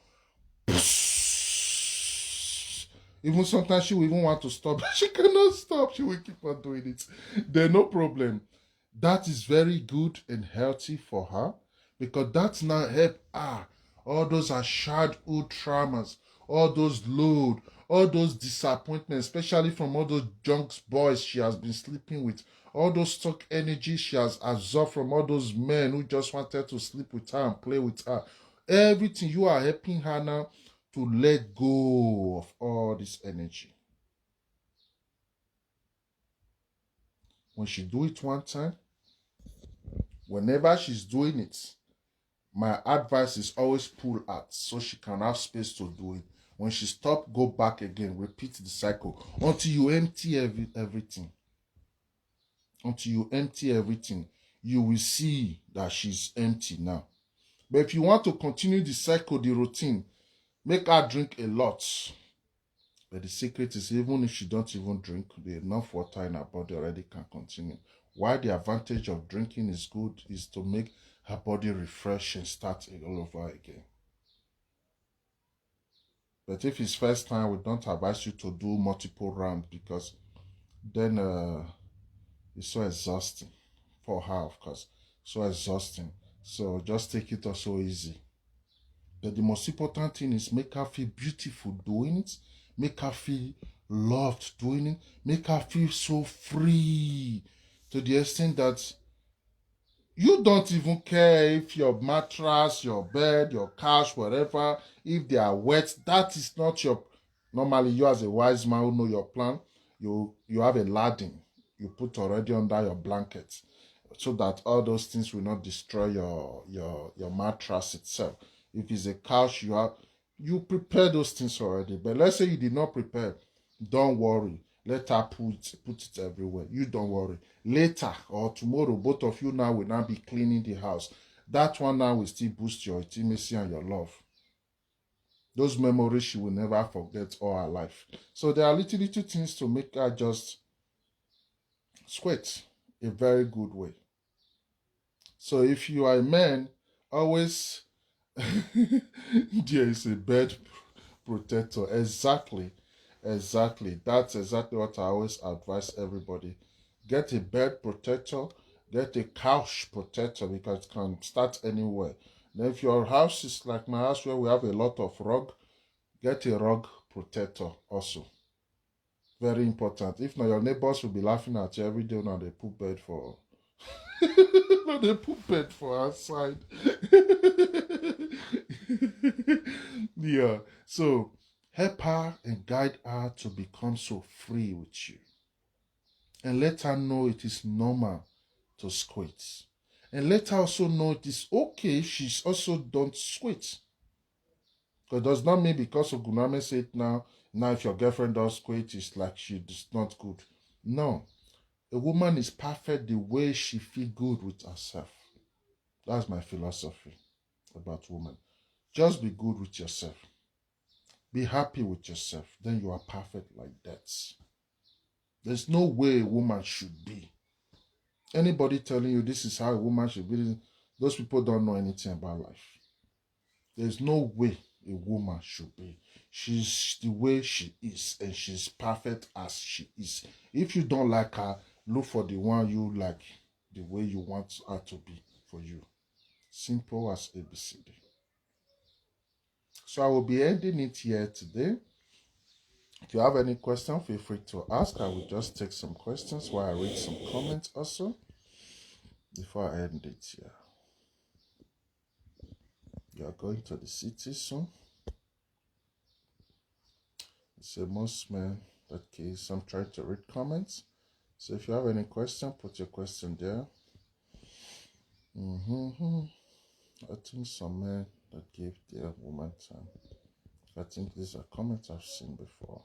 Even sometimes she will even want to stop. She cannot stop. She will keep on doing it. There's no problem. That is very good and healthy for her because that's now help her. All those are childhood traumas, all those load, all those disappointments, especially from all those junk boys she has been sleeping with, all those stock energy she has absorbed from all those men who just wanted to sleep with her and play with her. Everything, you are helping her now to let go of all this energy. When she do it one time, whenever she's doing it, my advice is always pull out so she can have space to do it. When she stop, go back again, repeat the cycle until you empty everything. Until you empty everything, you will see that she's empty now. But if you want to continue the cycle, the routine, make her drink a lot. But the secret is even if she don't even drink, the enough water in her body already can continue. Why the advantage of drinking is good is to make her body refresh and start all over again. But if it's first time, we don't advise you to do multiple rounds because then it's so exhausting for her, of course. So exhausting. So just take it also easy. But the most important thing is make her feel beautiful doing it, make her feel loved doing it, make her feel so free to the extent that you don't even care if your mattress, your bed, your couch, whatever, if they are wet. That is not your. Normally, you as a wise man who know your plan, you have a lading you put already under your blanket, so that all those things will not destroy your mattress itself. If it's a couch, you prepare those things already. But let's say you did not prepare, don't worry. Let her put it everywhere. You don't worry. Later or tomorrow, both of you now will now be cleaning the house. That one now will still boost your intimacy and your love. Those memories she will never forget all her life. So there are little things to make her just sweat a very good way. So if you are a man, always there is a bed protector. Exactly. That's exactly what I always advise everybody. Get a bed protector, get a couch protector because it can start anywhere. Then if your house is like my house where we have a lot of rug, get a rug protector also. Very important. If not, your neighbors will be laughing at you every day when they put bed for when they put bed for outside. Yeah. So help her and guide her to become so free with you. And let her know it is normal to squat. And let her also know it is okay if she's also don't squat. Because it does not mean because Oguname said now if your girlfriend does squat, it's like she's not good. No. A woman is perfect the way she feel good with herself. That's my philosophy about women. Just be good with yourself. Be happy with yourself. Then you are perfect like that. There's no way a woman should be. Anybody telling you this is how a woman should be, those people don't know anything about life. There's no way a woman should be. She's the way she is, and she's perfect as she is. If you don't like her, look for the one you like, the way you want her to be for you. Simple as ABCD. So I will be ending it here today. If you have any question, feel free to ask. I will just take some questions while I read some comments also before I end it here. You are going to the city soon. It's a most men that case, I'm trying to read comments. So if you have any question, put your question there. I think some men that gave their woman time. I think these are comments I've seen before.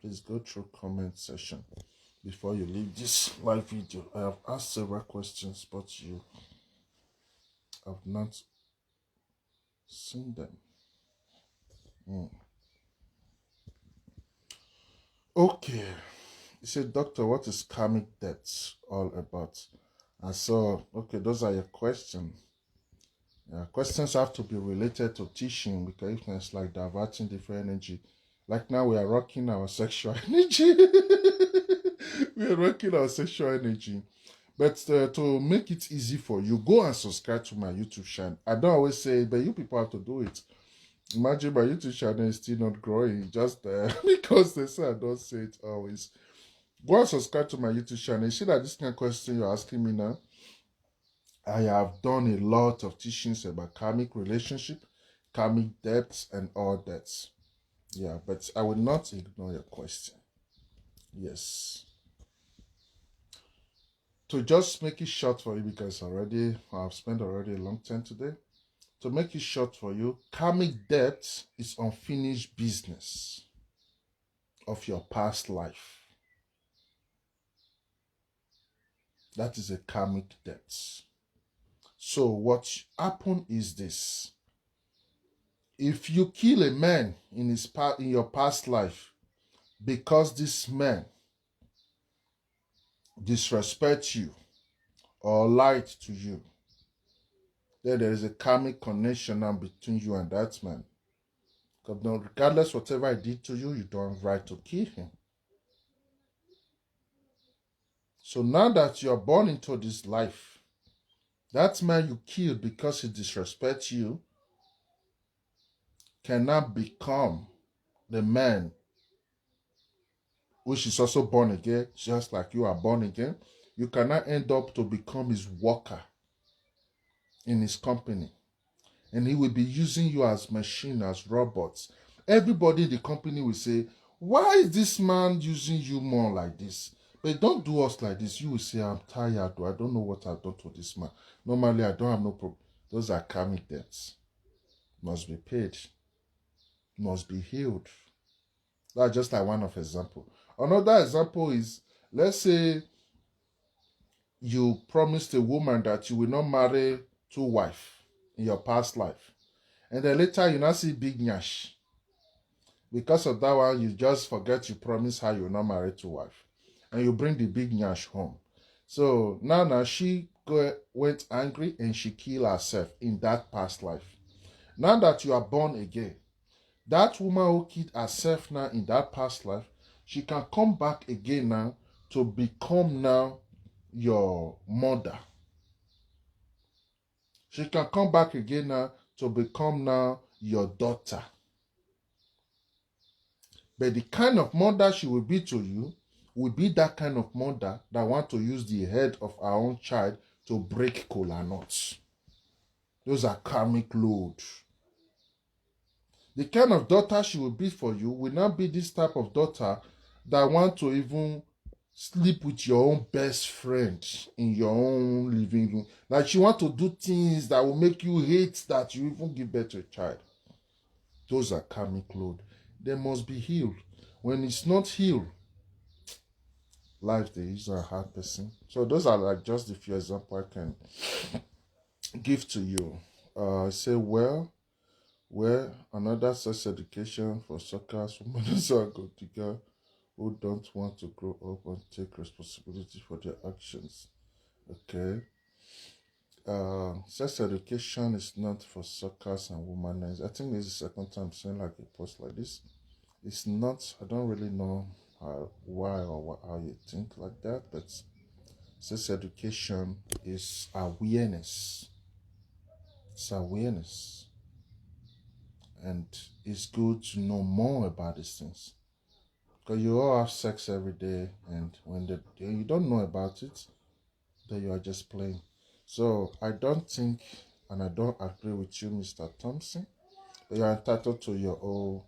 Please go through comment section before you leave this live video. I have asked several questions, but you have not seen them. Okay. You said, Doctor, what is karmic debts all about? And so, okay, those are your questions. Questions have to be related to teaching, because if it's like diverting different energy, like now we are rocking our sexual energy. We are rocking our sexual energy. But to make it easy for you, go and subscribe to my YouTube channel. I don't always say it, but you people have to do it. Imagine my YouTube channel is still not growing, just because they say I don't say it always. Go and subscribe to my YouTube channel. You see that this kind of question you're asking me now? I have done a lot of teachings about karmic relationship, karmic debts, and all debts. Yeah, but I will not ignore your question. Yes. To just make it short for you, because I've spent already a long time today. To make it short for you, karmic debt is unfinished business of your past life. That is a karmic debt. So what happened is this. If you kill a man in your past life because this man disrespects you or lied to you, then there is a karmic connection now between you and that man. Because regardless whatever he did to you, you don't have right to kill him. So now that you are born into this life, that man you killed because he disrespects you cannot become the man which is also born again, just like you are born again. You cannot end up to become his worker in his company. And he will be using you as machine, as robots. Everybody in the company will say, why is this man using you more like this? But don't do us like this. You will say, I'm tired. I don't know what I've done to this man. Normally, I don't have no problem. Those are karmic debts. Must be paid. Must be healed. That's just like one of example. Another example is, let's say you promised a woman that you will not marry two wives in your past life. And then later you now see big nyash. Because of that one, you just forget you promised her you will not marry two wives. And you bring the big nyash home. So now she went angry and she killed herself in that past life. Now that you are born again, that woman who killed herself now in that past life, she can come back again now to become now your mother. She can come back again now to become now your daughter. But the kind of mother she will be to you will be that kind of mother that want to use the head of her own child to break kola nuts. Those are karmic loads. The kind of daughter she will be for you will not be this type of daughter that want to even sleep with your own best friend in your own living room. Like she want to do things that will make you hate that you even give birth to a child. Those are karmic load. They must be healed. When it's not healed, life is a hard person. So those are like just the few examples I can give to you. Say where another sex education for suckers, women are good to go, who don't want to grow up and take responsibility for their actions. Okay. Sex education is not for suckers and women. I think this is the second time saying like a post like this. It's not, I don't really know why or how you think like that, but sex education is awareness. It's awareness. And it's good to know more about these things. Because you all have sex every day, and when you don't know about it, then you are just playing. So I don't think, and I don't agree with you, Mr. Thompson, that you are entitled to your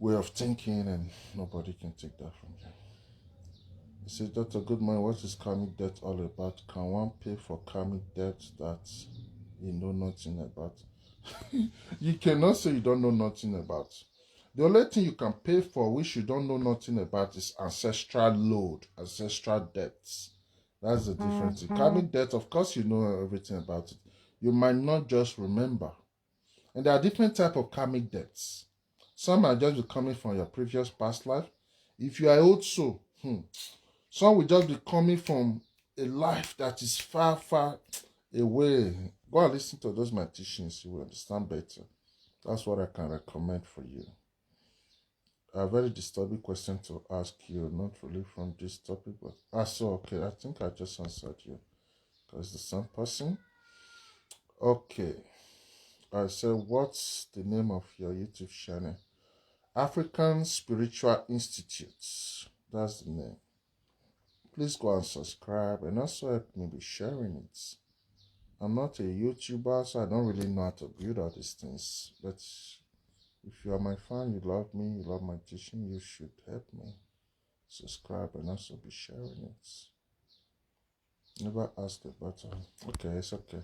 way of thinking, and nobody can take that from you. He says, Dr. Goodman, what is karmic debt all about? Can one pay for karmic debt that you know nothing about? You cannot say you don't know nothing about. The only thing you can pay for which you don't know nothing about is ancestral load, ancestral debts. That's the difference. Karmic debt, of course, you know everything about it. You might not just remember. And there are different types of karmic debts. Some are just coming from your previous past life. If you are old soul, some will just be coming from a life that is far, far away. Go and listen to those my teachings, you will understand better. That's what I can recommend for you. A very disturbing question to ask you, not really from this topic, but okay, I think I just answered you. Because the same person. Okay. I said, what's the name of your YouTube channel? African Spiritual Institute. That's the name. Please go and subscribe and also help me be sharing it. I'm not a YouTuber, so I don't really know how to build all these things. But if you are my fan, you love me, you love my teaching, you should help me subscribe and also be sharing it. Never ask about it. Okay, it's okay.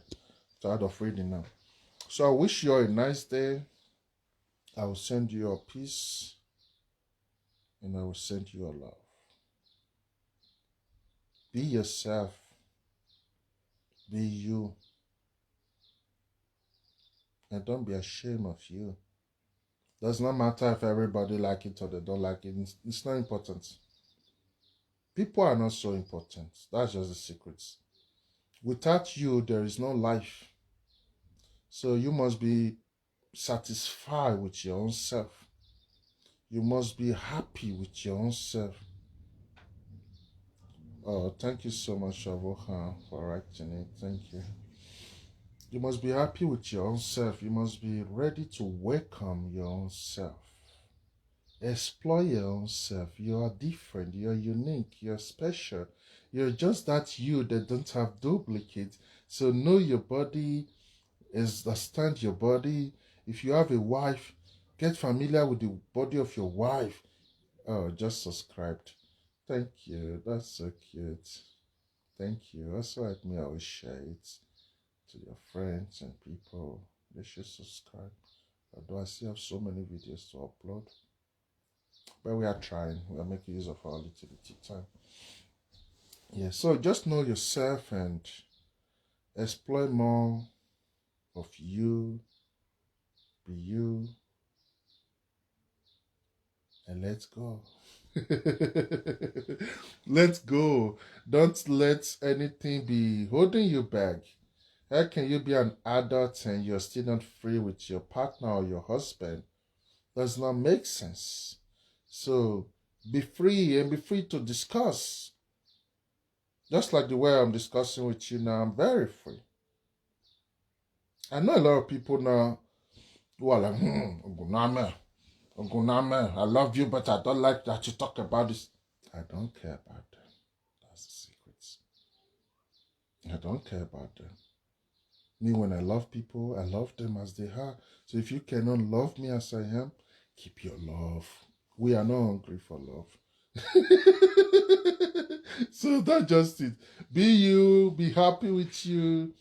Tired of reading now. So I wish you all a nice day. I will send you your peace and I will send you your love. Be yourself. Be you. And don't be ashamed of you. Does not matter if everybody like it or they don't like it. It's not important. People are not so important. That's just the secrets. Without you, there is no life. So you must be satisfied with your own self. You must be happy with your own self. Oh, thank you so much, Avoha, for writing it. Thank you. You must be happy with your own self. You must be ready to welcome your own self. Explore your own self. You are different. You're unique. You're special. You're just that you that don't have duplicate. So know your body, understand your body. If you have a wife, get familiar with the body of your wife. Oh, just subscribed. Thank you. That's so cute. Thank you. Also, help me always share it to your friends and people. They should subscribe. Although I still have so many videos to upload. But we are trying. We are making use of our little bit of time. Yeah, so just know yourself and explore more of you. Be you. And let's go. Let's go. Don't let anything be holding you back. How can you be an adult and you're still not free with your partner or your husband? Does not make sense. So be free and be free to discuss. Just like the way I'm discussing with you now, I'm very free. I know a lot of people now who are like, Oguname, I love you, but I don't like that you talk about this. I don't care about them. That's the secrets. I don't care about them. Me, when I love people, I love them as they are. So if you cannot love me as I am, keep your love. We are not hungry for love. So that's just it. Be you, be happy with you,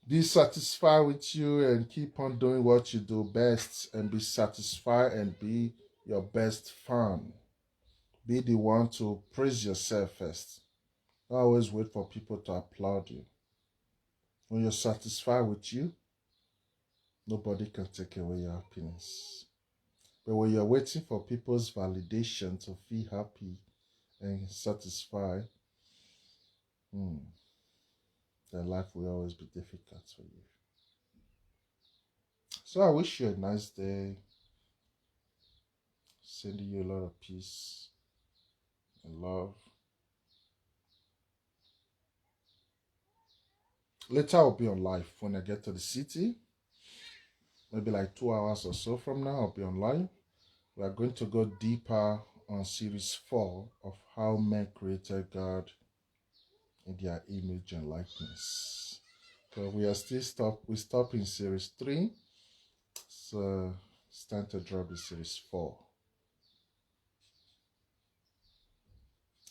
be satisfied with you, and keep on doing what you do best, and be satisfied and be your best fan. Be the one to praise yourself first. Don't always wait for people to applaud you. When you're satisfied with you, nobody can take away your happiness. But when you're waiting for people's validation to feel happy and satisfied, then life will always be difficult for you. So I wish you a nice day. Sending you a lot of peace and love. Later I'll be on live when I get to the city. Maybe like 2 hours or so from now, I'll be online. We are going to go deeper on series 4 of how men created God in their image and likeness. So we are still we stop in series 3. So it's time to drop the series 4.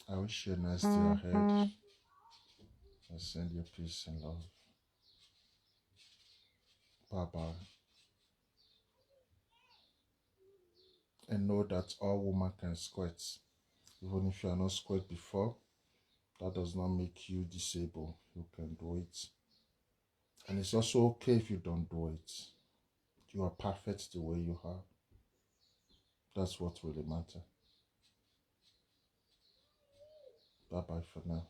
I wish you a nice day ahead. I send you peace and love. Bye-bye. And know that all women can squirt. Even if you are not squirt before, that does not make you disabled. You can do it. And it's also okay if you don't do it. You are perfect the way you are. That's what really matters. Bye-bye for now.